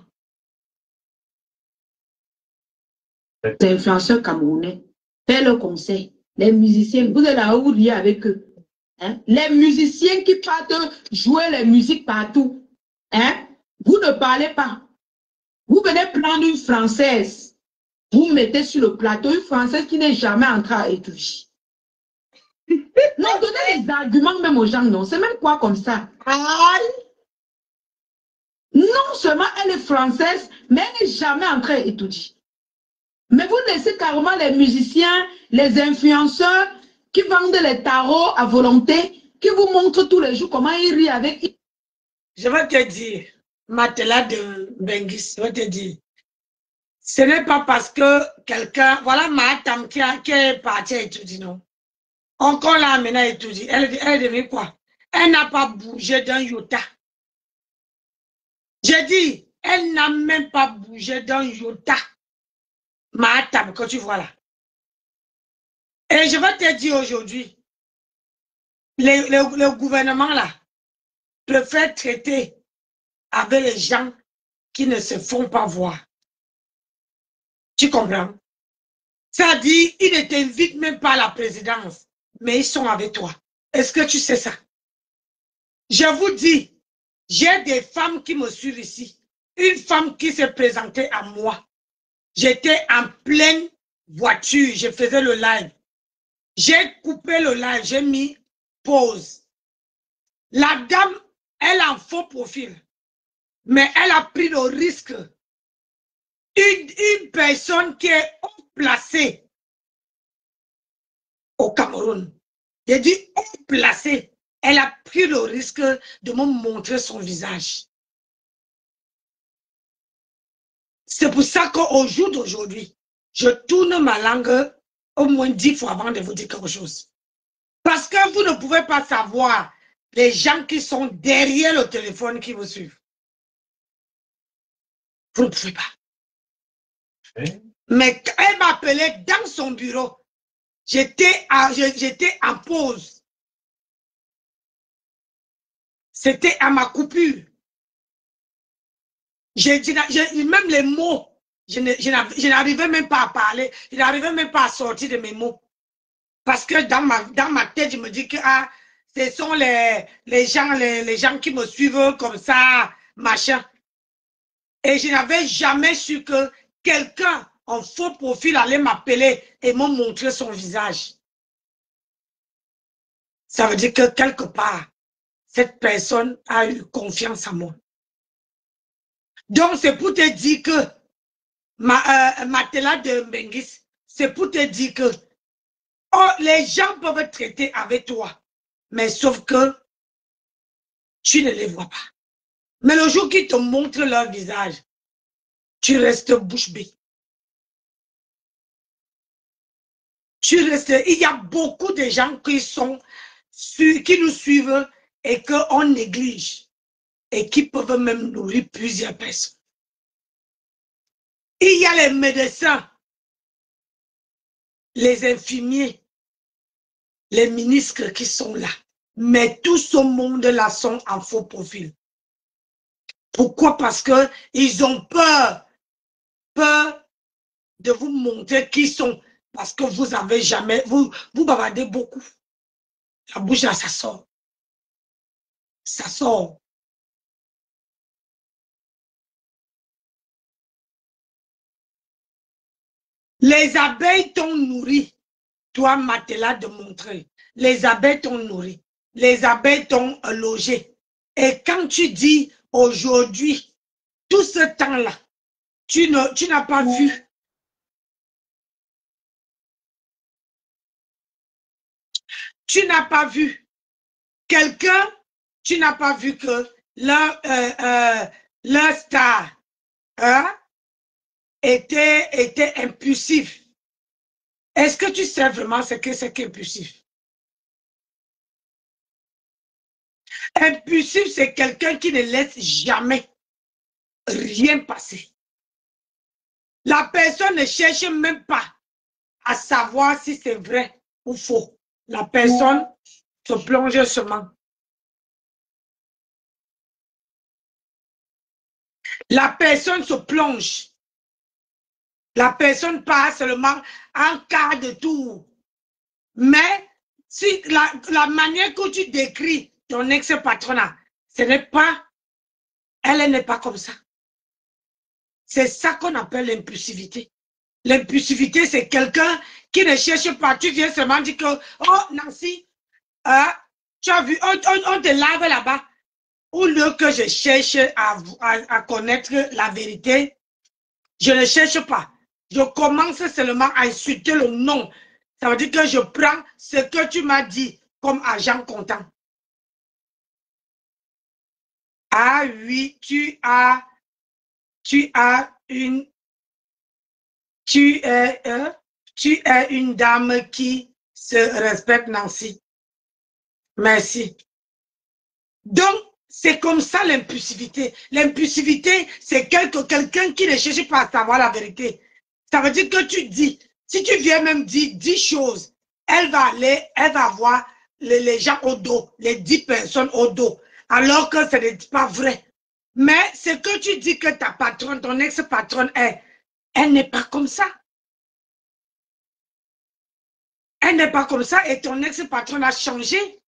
Les influenceurs camerounais, faites le conseil. Les musiciens, vous êtes là où lié avec eux. Hein? Les musiciens qui partent jouer les musiques partout. Hein? Vous ne parlez pas. Vous venez prendre une Française. Vous mettez sur le plateau une Française qui n'est jamais entrée à étudier. Non, donnez les arguments même aux gens, non. C'est même quoi comme ça? Non seulement elle est française, mais elle n'est jamais entrée à étudier. Mais vous laissez carrément les musiciens, les influenceurs qui vendent les tarots à volonté, qui vous montrent tous les jours comment ils rient avec.
Je vais te dire, Matela de Bengis, je vais te dire, ce n'est pas parce que quelqu'un, voilà ma tante qui est partie à étudier, non. Encore l'a amenée à étudier. Elle est devenue quoi? Elle n'a pas bougé d'un iota. J'ai dit, elle n'a même pas bougé d'un iota. Ma tante, quand tu vois là. Et je vais te dire aujourd'hui, le gouvernement là préfère traiter avec les gens qui ne se font pas voir. Tu comprends? C'est-à-dire, ils ne t'invitent même pas à la présidence, mais ils sont avec toi. Est-ce que tu sais ça? Je vous dis, j'ai des femmes qui me suivent ici. Une femme qui s'est présentée à moi. J'étais en pleine voiture, je faisais le live. J'ai coupé le live, j'ai mis pause. La dame, elle a un faux profil, mais elle a pris le risque. Une personne qui est haut placée au Cameroun, j'ai dit haut placée, elle a pris le risque de me montrer son visage. C'est pour ça qu'au jour d'aujourd'hui, je tourne ma langue au moins 10 fois avant de vous dire quelque chose. Parce que vous ne pouvez pas savoir les gens qui sont derrière le téléphone qui vous suivent. Vous ne pouvez pas. Mais elle m'appelait dans son bureau. J'étais en pause. C'était à ma coupure. Même les mots, je n'arrivais même pas à parler. Je n'arrivais même pas à sortir de mes mots. Parce que dans ma tête, je me dis que ce sont les gens qui me suivent comme ça, machin. Et je n'avais jamais su que quelqu'un en faux profil allait m'appeler et me montrer son visage. Ça veut dire que quelque part, cette personne a eu confiance en moi. Donc, c'est pour te dire que Matela de Mbengis, c'est pour te dire que les gens peuvent traiter avec toi, mais sauf que tu ne les vois pas. Mais le jour qu'ils te montrent leur visage, tu restes bouche bée. Il y a beaucoup de gens qui nous suivent et qu'on néglige et qui peuvent même nourrir plusieurs personnes. Il y a les médecins, les infirmiers, les ministres qui sont là. Mais tout ce monde-là sont en faux profil. Pourquoi? Parce qu'ils ont peur de vous montrer qui sont. Parce que vous avez jamais, vous bavardez beaucoup. La bouche là, ça sort. Ça sort. Les abeilles t'ont nourri. Toi, Matela, de montrer. Les abeilles t'ont nourri. Les abeilles t'ont logé. Et quand tu dis aujourd'hui, tout ce temps-là, tu n'as pas vu. Tu n'as pas vu quelqu'un, tu n'as pas vu que leur star était impulsif. Est-ce que tu sais vraiment ce que c'est qu'impulsif? Impulsif, c'est quelqu'un qui ne laisse jamais rien passer. La personne ne cherche même pas à savoir si c'est vrai ou faux. La personne se plonge seulement. La personne se plonge. La personne passe seulement en cas de tour. Mais si la manière que tu décris ton ex-patronat, ce n'est pas, elle n'est pas comme ça. C'est ça qu'on appelle l'impulsivité. L'impulsivité, c'est quelqu'un qui ne cherche pas. Tu viens seulement dire que, oh Nancy, tu as vu, on te lave là-bas. Au lieu que je cherche à connaître la vérité, je ne cherche pas. Je commence seulement à insulter le nom. Ça veut dire que je prends ce que tu m'as dit comme agent comptant. Ah oui, tu es une dame qui se respecte, Nancy. Merci. Donc, c'est comme ça l'impulsivité. L'impulsivité, c'est quelqu'un qui ne cherche pas à savoir la vérité. Ça veut dire que tu dis, si tu viens même dire 10 choses, elle va voir les gens au dos, les 10 personnes au dos, alors que ce n'est pas vrai. Mais ce que tu dis que ta patronne, ton ex-patronne est, elle n'est pas comme ça. Elle n'est pas comme ça et ton ex-patronne a changé.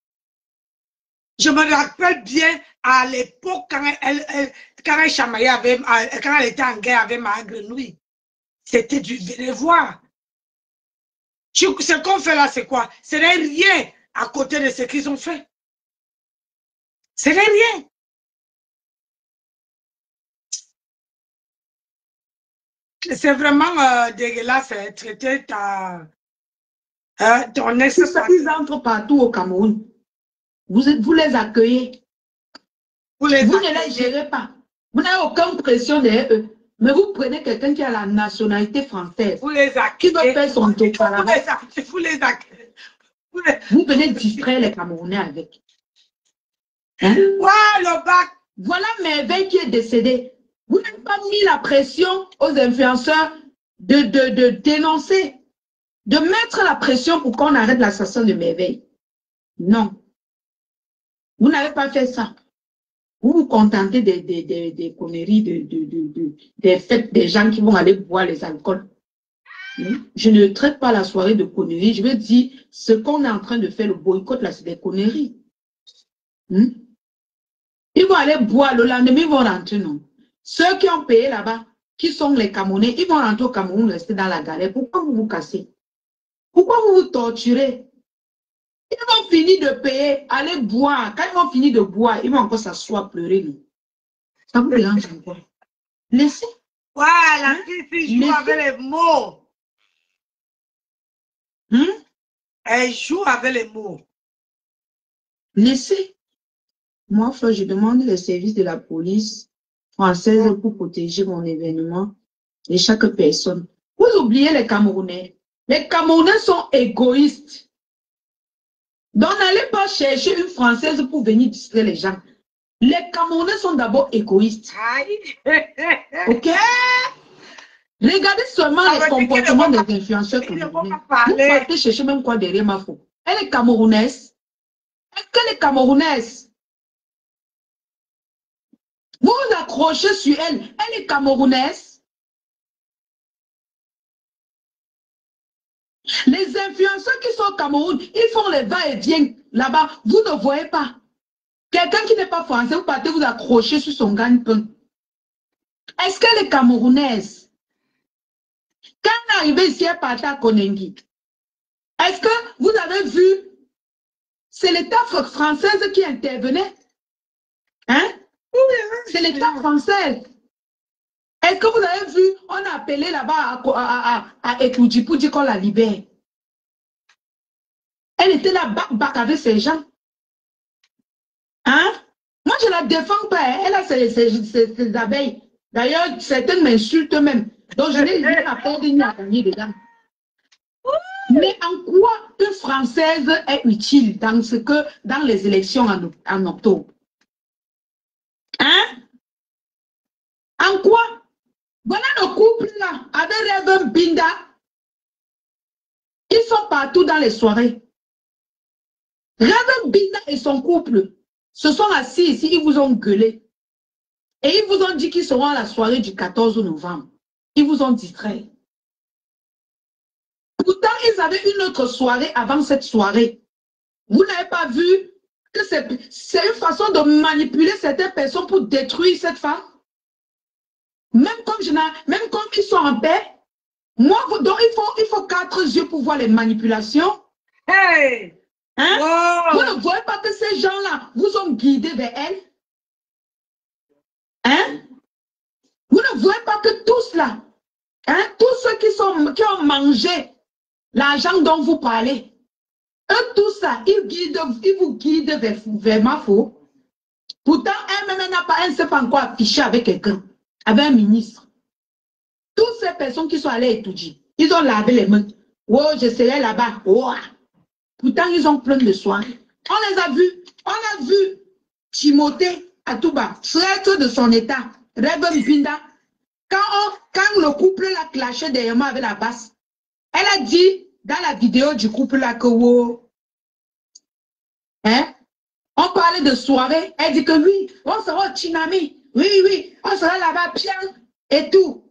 Je me rappelle bien à l'époque quand elle chamaillait quand elle était en guerre avec ma grenouille. C'était du venez voir. Ce qu'on fait là, c'est quoi? Ce n'est rien à côté de ce qu'ils ont fait. Ce n'est rien. C'est vraiment dégueulasse, traiter ton ex-patronne.
Ils entrent partout au Cameroun. Vous les accueillez. Vous ne les gérez pas. Vous n'avez aucune pression derrière eux. Mais vous prenez quelqu'un qui a la nationalité française.
Vous les accueillez.
Qui veut faire son doctorat.
Vous les accueillez.
Vous venez distraire les Camerounais avec. Hein?
Ouais, le bac.
Voilà Merveille qui est décédé. Vous n'avez pas mis la pression aux influenceurs de dénoncer, de mettre la pression pour qu'on arrête l'assassin de Merveille. Non. Vous n'avez pas fait ça. Vous vous contentez des conneries, des fêtes des gens qui vont aller boire les alcools. Je ne traite pas la soirée de conneries. Je veux dire, ce qu'on est en train de faire, le boycott, là, c'est des conneries. Ils vont aller boire, le lendemain, ils vont rentrer, non. Ceux qui ont payé là-bas, qui sont les Camerounais, ils vont rentrer au Cameroun, rester dans la galère. Pourquoi vous vous cassez? Pourquoi vous vous torturez?
Ils vont finir de payer, aller boire. Quand ils vont finir de boire, ils vont encore s'asseoir, pleurer. Nous. Ça vous dérange encore. Laissez.
Ouais, la fille joue avec les mots. Elle joue avec les mots.
Laissez. Moi, je demande les services de la police française pour protéger mon événement et chaque personne. Vous oubliez les Camerounais. Les Camerounais sont égoïstes. Donc, n'allez pas chercher une Française pour venir distraire les gens. Les Camerounais sont d'abord égoïstes. Ok? Regardez seulement les comportements des influenceurs camerounais. Vous partez chercher même quoi derrière ma faute. Elle est camerounaise. Est-ce qu'elle est camerounaise? Vous vous accrochez sur elle. Elle est camerounaise. Les influenceurs qui sont au Cameroun, ils font les va-et-vient là-bas. Vous ne voyez pas. Quelqu'un qui n'est pas français, vous partez vous accrocher sur son gagne-pain. Est-ce qu'elle est camerounaise? Quand elle est arrivée ici, elle partait à Konengi. Est-ce que vous avez vu? C'est l'État française qui intervenait. Hein? C'est l'État français. Est-ce que vous avez vu? On a appelé là-bas à Ekoudji pour dire qu'on la libère. Elle était là, bac avec ses gens. Hein? Moi, je ne la défends pas. Elle a ses abeilles. D'ailleurs, certaines m'insultent même. Donc, je n'ai rien à perdre ni à gagner dedans. Mais en quoi une Française est utile dans les élections en octobre? Hein? En quoi? Voilà le couple là, avec Reverend Binda. Ils sont partout dans les soirées. Reverend Binda et son couple se sont assis ici, ils vous ont gueulé. Et ils vous ont dit qu'ils seront à la soirée du 14 novembre. Ils vous ont distrait. Pourtant, ils avaient une autre soirée avant cette soirée. Vous n'avez pas vu que c'est une façon de manipuler certaines personnes pour détruire cette femme? Même comme ils sont en paix, moi, donc il faut 4 yeux pour voir les manipulations.
Hey!
Hein?
Wow.
Vous ne voyez pas que ces gens-là vous ont guidé vers elle? Hein? Vous ne voyez pas que tous là, hein, tous ceux qui ont mangé l'argent dont vous parlez, eux tous là, ils vous guident vers ma faute. Pourtant, elle-même elle ne s'est pas encore affichée avec quelqu'un, avec un ministre. Toutes ces personnes qui sont allées étudier, ils ont lavé les mains. Oh, je serai là-bas. Oh. Pourtant, ils ont plein de soirées. On les a vus. On a vu Timothée Atouba, traître de son état. Reverend Binda. Quand le couple l'a clashé derrière moi avec la basse, elle a dit dans la vidéo du couple là que wow, hein, on parlait de soirée. Elle dit que oui, on sera au Tsunami. Oui, on sera là-bas bien et tout.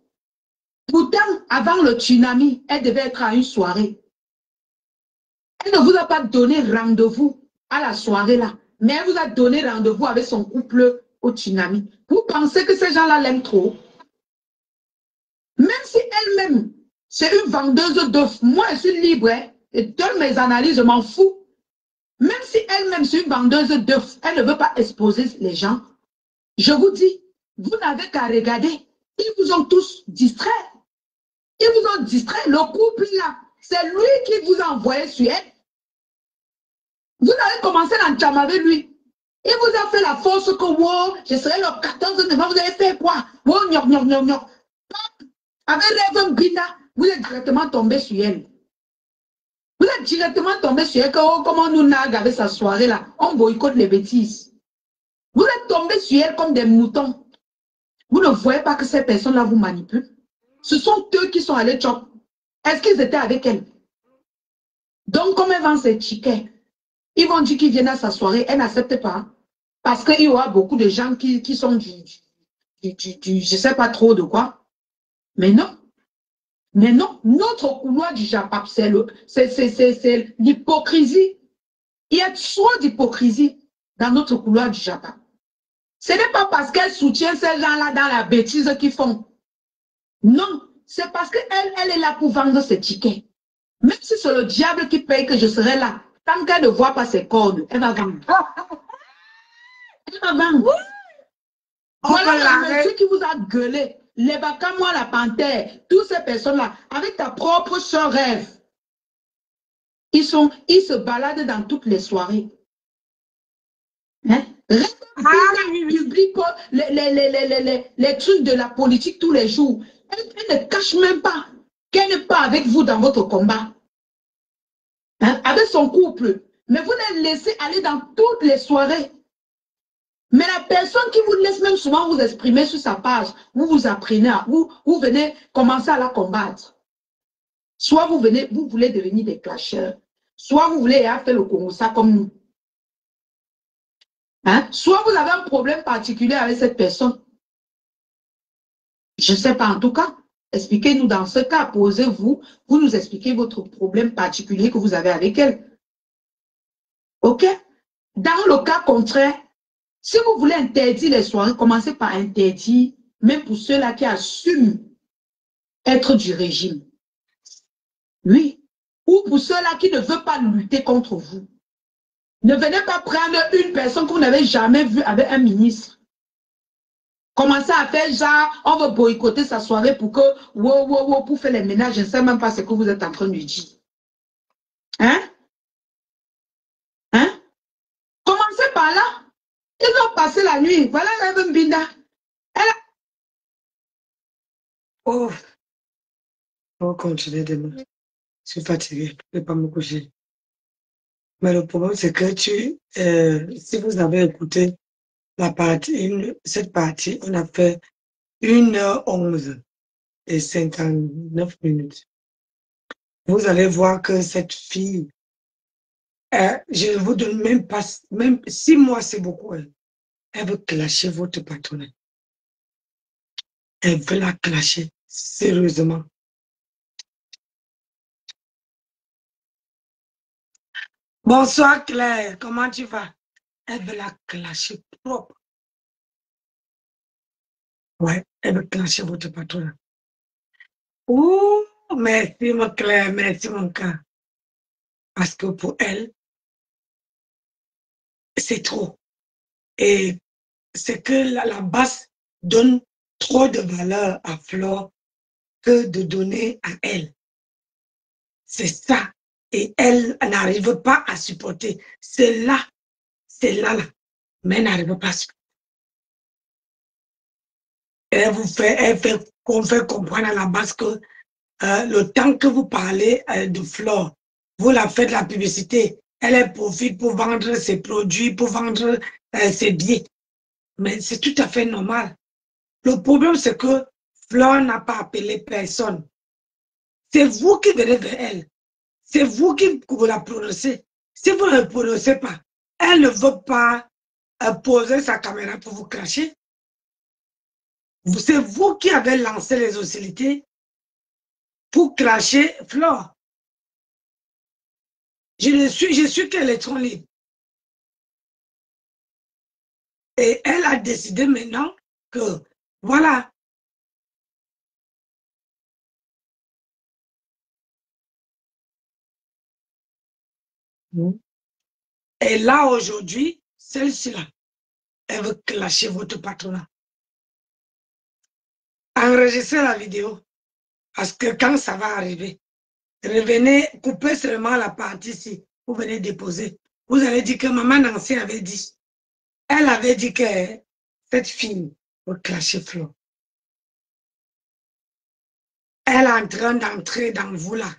Pourtant, avant le tsunami, elle devait être à une soirée. Elle ne vous a pas donné rendez-vous à la soirée là, mais elle vous a donné rendez-vous avec son couple au tsunami. Vous pensez que ces gens-là l'aiment trop? Même si elle-même, c'est une vendeuse d'œufs, moi je suis libre, hein, et donne mes analyses, je m'en fous. Même si elle-même, c'est une vendeuse d'œufs, elle ne veut pas exposer les gens. Je vous dis, vous n'avez qu'à regarder. Ils vous ont tous distraits. Ils vous ont distrait. Le couple là, c'est lui qui vous a envoyé sur elle. Vous avez commencé l'entame avec lui. Il vous a fait la force que, wow, je serai le 14 novembre, vous avez fait quoi? Wow, gnon. Avec Reverend Binda, vous êtes directement tombé sur elle. Vous êtes directement tombé sur elle, que, oh, comment nous nague avec sa soirée là, on boycotte les bêtises. Vous êtes tombé sur elle comme des moutons. Vous ne voyez pas que ces personnes-là vous manipulent? Ce sont eux qui sont allés chop. Est-ce qu'ils étaient avec elle? Donc, comme elle vend ses tickets, ils vont dire qu'ils viennent à sa soirée, elle n'accepte pas. Parce qu'il y aura beaucoup de gens qui sont je ne sais pas trop de quoi. Mais non. Mais non, notre couloir du Japap, c'est l'hypocrisie. Il y a trop d'hypocrisie dans notre couloir du Japap. Ce n'est pas parce qu'elle soutient ces gens-là dans la bêtise qu'ils font. Non, c'est parce qu'elle est là pour vendre ses tickets. Même si c'est le diable qui paye que je serai là. Tant qu'elle ne voit pas ses cordes, elle va vendre. Elle va vendre. Voilà le monsieur qui vous a gueulé. Les Bakamois, la panthère, toutes ces personnes-là, avec ta propre soeur rêve. Ils se baladent dans toutes les soirées. Hein? Publie les trucs de la politique tous les jours. Elle ne cache même pas qu'elle n'est pas avec vous dans votre combat. Hein? Avec son couple. Mais vous la laissez aller dans toutes les soirées. Mais la personne qui vous laisse même souvent vous exprimer sur sa page, vous vous apprenez, vous venez commencer à la combattre. Soit vous voulez devenir des clasheurs, soit vous voulez faire le Congo ça comme nous. Hein? Soit vous avez un problème particulier avec cette personne. Je ne sais pas, en tout cas, expliquez-nous dans ce cas, posez-vous, vous nous expliquez votre problème particulier que vous avez avec elle. Ok? Dans le cas contraire, si vous voulez interdire les soirées, commencez par interdire, même pour ceux-là qui assument être du régime. Oui. Ou pour ceux-là qui ne veulent pas lutter contre vous. Ne venez pas prendre une personne que vous n'avez jamais vue avec un ministre. Commencez à faire genre, on va boycotter sa soirée pour que, pour faire les ménages, je ne sais même pas ce que vous êtes en train de dire. Hein? Hein? Commencez par là. Ils ont passé la nuit. Voilà la Binda.
Oh, on va continuer demain. Je suis fatiguée. Je ne vais pas me coucher. Mais le problème, c'est que si vous avez écouté cette partie, on a fait 1h11 et 59 minutes. Vous allez voir que cette fille, je ne vous donne même pas, même 6 mois, c'est beaucoup. Elle veut clasher votre patronat. Elle veut la clasher, sérieusement. Bonsoir Claire, comment tu vas? Elle veut la clasher propre. Ouais, elle veut clasher votre patronat. Ouh, merci mon Claire, merci mon cœur. Parce que pour elle, c'est trop. Et c'est que la base donne trop de valeur à Flore que de donner à elle. C'est ça. Et elle n'arrive pas à supporter. C'est là, mais elle n'arrive pas à supporter. Elle fait comprendre à la base que le temps que vous parlez de Flore, vous la faites la publicité, elle profite pour vendre ses produits, pour vendre ses billets. Mais c'est tout à fait normal. Le problème, c'est que Flore n'a pas appelé personne. C'est vous qui venez vers elle. C'est vous qui vous la prononcez. Si vous ne la prononcez pas, elle ne veut pas poser sa caméra pour vous cracher. C'est vous qui avez lancé les hostilités pour cracher Flore. Je suis qu'électron libre. Et elle a décidé maintenant que, voilà. Et là, aujourd'hui, celle-ci-là, elle veut clasher votre patronat. Enregistrez la vidéo. Parce que quand ça va arriver, revenez, coupez seulement la partie ici. Vous venez déposer. Vous allez dire que maman Nancy avait dit. Elle avait dit que cette fille veut clasher Flore. Elle est en train d'entrer dans vous là.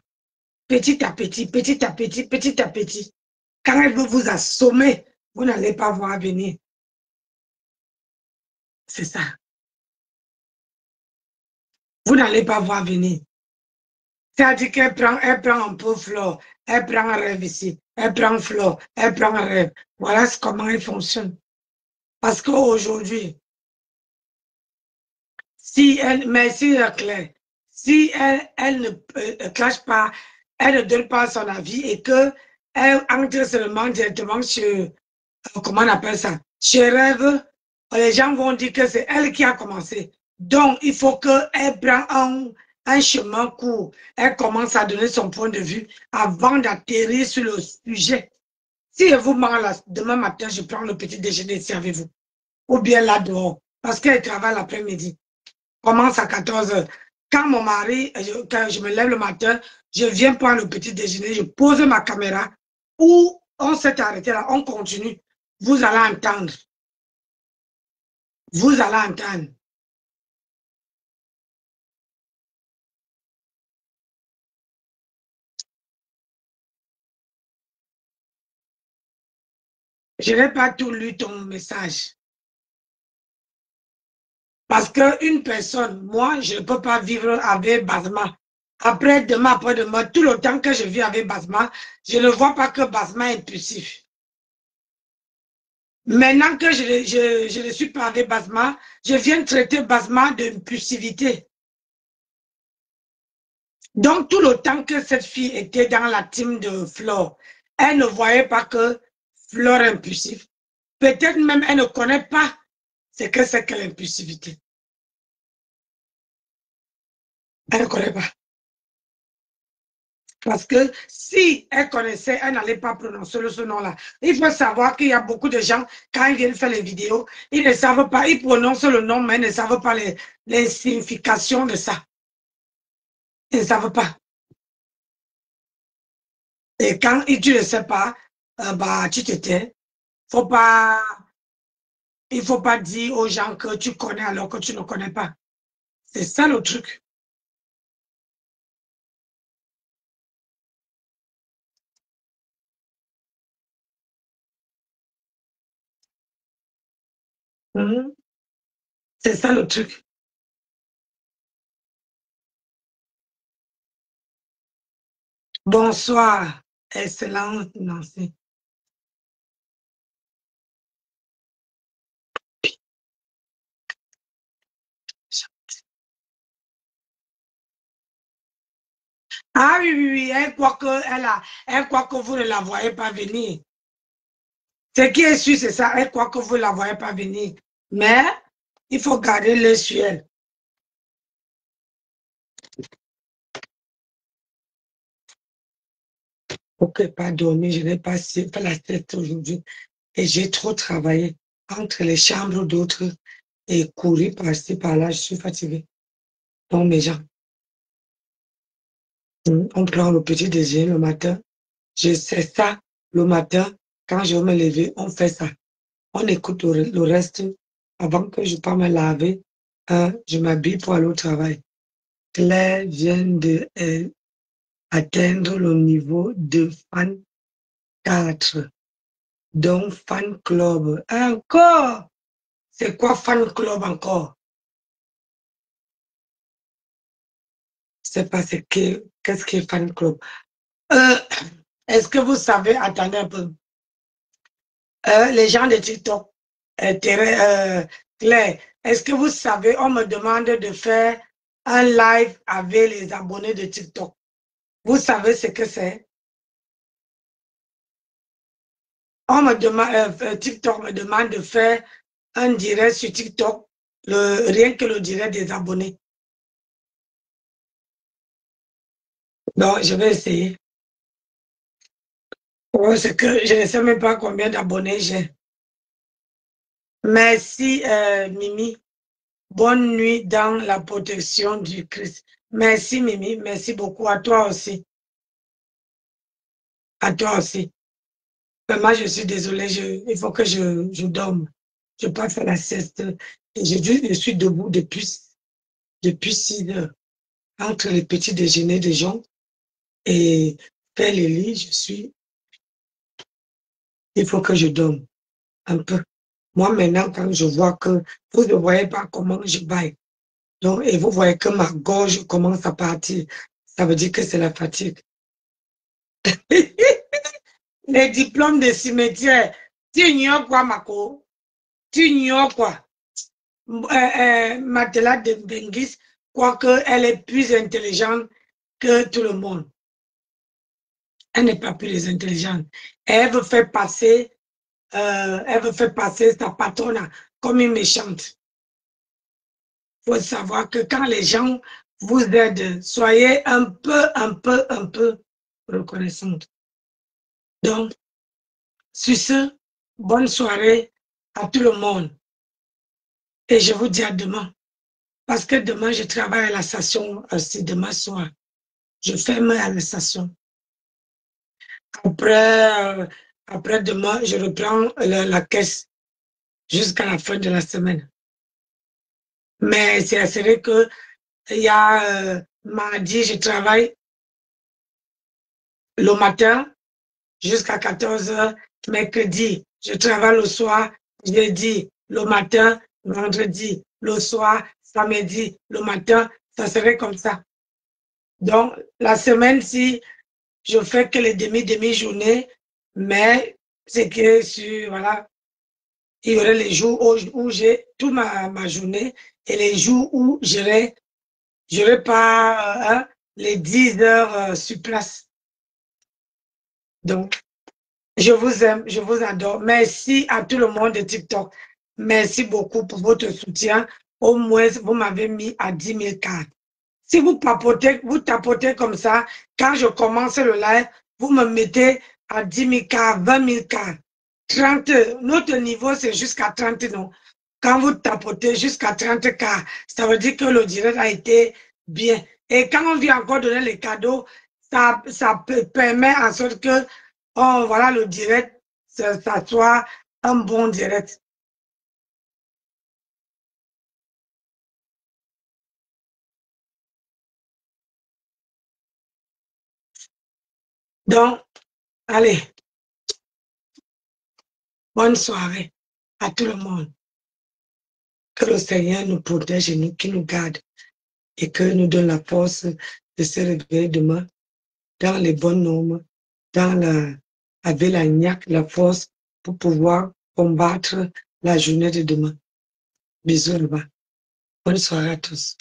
Petit à petit, petit à petit, petit à petit. Quand elle veut vous assommer, vous n'allez pas voir venir. C'est ça. Vous n'allez pas voir venir. C'est-à-dire qu'elle prend un peu Flore, elle prend un rêve ici, elle prend Flore, elle prend un rêve. Voilà comment elle fonctionne. Parce qu'aujourd'hui, merci Claire, si elle ne clash pas, elle ne donne pas son avis et qu'elle entre seulement directement sur, comment on appelle ça, chez Rêve, les gens vont dire que c'est elle qui a commencé. Donc, il faut qu'elle prenne un chemin court. Elle commence à donner son point de vue avant d'atterrir sur le sujet Si je vous mens là, demain matin, je prends le petit déjeuner ici avec vous. Ou bien là dehors. Parce qu'elle travaille l'après-midi. Commence à 14 h. Quand mon mari, quand je me lève le matin, je viens prendre le petit déjeuner, je pose ma caméra, ou on s'est arrêté là, on continue. Vous allez entendre. Vous allez entendre. Je n'ai pas tout lu ton message. Parce qu'une personne, moi, je ne peux pas vivre avec Basma. Après, demain, après-demain, tout le temps que je vis avec Basma, je ne vois pas que Basma est impulsif. Maintenant que je ne suis pas avec Basma, je viens traiter Basma d'impulsivité. Donc, tout le temps que cette fille était dans la team de Flore, elle ne voyait pas que Flore est impulsive. Peut-être même elle ne connaît pas ce que c'est que l'impulsivité. Elle ne connaît pas. Parce que si elle connaissait, elle n'allait pas prononcer ce nom-là. Il faut savoir qu'il y a beaucoup de gens, quand ils viennent faire les vidéos, ils ne savent pas, ils prononcent le nom, mais ils ne savent pas les significations de ça. Ils ne savent pas. Et quand tu ne sais pas, bah, tu te tais. Il ne faut pas dire aux gens que tu connais alors que tu ne connais pas. C'est ça le truc. C'est ça le truc. Bonsoir, excellente Nancy. Ah oui, oui, oui, elle croit que vous ne la voyez pas venir. Ce qui est sûr, c'est ça, elle croit que vous ne la voyez pas venir. Mais il faut garder l'œil sur elle. Ok, pas dormir, je n'ai pas fait la tête aujourd'hui. Et j'ai trop travaillé entre les chambres d'autres et courir par-ci, par-là, je suis fatiguée. Donc, mes gens, on prend le petit déjeuner le matin. Je sais ça le matin, quand je vais me lever, on fait ça. On écoute le reste avant que je parte me laver. Je m'habille pour aller au travail. Claire vient d'atteindre le niveau de fan 4. Donc, fan club. Encore! C'est quoi fan club encore? C'est pas qu'est-ce qui est fan club. Est-ce que vous savez, attendez un peu, les gens de TikTok, Claire, est-ce que vous savez, on me demande de faire un live avec les abonnés de TikTok. Vous savez ce que c'est? On me demande, TikTok me demande de faire un direct sur TikTok, rien que le direct des abonnés. Donc, je vais essayer. Oh, c'est que je ne sais même pas combien d'abonnés j'ai. Merci, Mimi. Bonne nuit dans la protection du Christ. Merci, Mimi. Merci beaucoup. À toi aussi. À toi aussi. Vraiment, je suis désolée. Il faut que je dorme. Je passe à la sieste. Et je suis debout depuis 6 heures. Entre les petits déjeuners des gens et faire les lits, il faut que je dorme un peu. Moi, maintenant, quand je vois que vous ne voyez pas comment je baille, donc, et vous voyez que ma gorge commence à partir, ça veut dire que c'est la fatigue. Les diplômes de cimetière, tu ignores quoi, Mako? Tu ignores quoi? Matela de Bengis croit qu'elle est plus intelligente que tout le monde. Elle n'est pas plus intelligente. Elle veut faire passer sa patronne comme une méchante. Il faut savoir que quand les gens vous aident, soyez un peu reconnaissante. Donc, Sur ce, bonne soirée à tout le monde. Et je vous dis à demain. Parce que demain, je travaille à la station aussi, demain soir. Je ferme à la station. Après demain, je reprends la caisse jusqu'à la fin de la semaine. Mais c'est assuré que il y a mardi, je travaille le matin jusqu'à 14 h. Mercredi, je travaille le soir. Jeudi, le matin. Vendredi, le soir. Samedi, le matin. Ça serait comme ça. Donc, la semaine, si je fais que les demi-journées, mais c'est que sur, voilà, il y aurait les jours où j'ai toute ma journée et les jours où j'aurais pas les 10 heures sur place. Donc, je vous aime, je vous adore. Merci à tout le monde de TikTok. Merci beaucoup pour votre soutien. Au moins, vous m'avez mis à 10 000 cartes. Si vous tapotez comme ça, quand je commence le live, vous me mettez à 10 000 cartes, 20 000 cartes, 30. Notre niveau, c'est jusqu'à 30, non? Quand vous tapotez jusqu'à 30 cartes, ça veut dire que le direct a été bien. Et quand on vient encore donner les cadeaux, ça permet en sorte que, oh, voilà, le direct, ça soit un bon direct. Donc, allez, bonne soirée à tout le monde. Que le Seigneur nous protège et nous, qui nous garde et que nous donne la force de se réveiller demain dans les bonnes normes, avec la niaque, la force pour pouvoir combattre la journée de demain. Bisous là-bas. Bonne soirée à tous.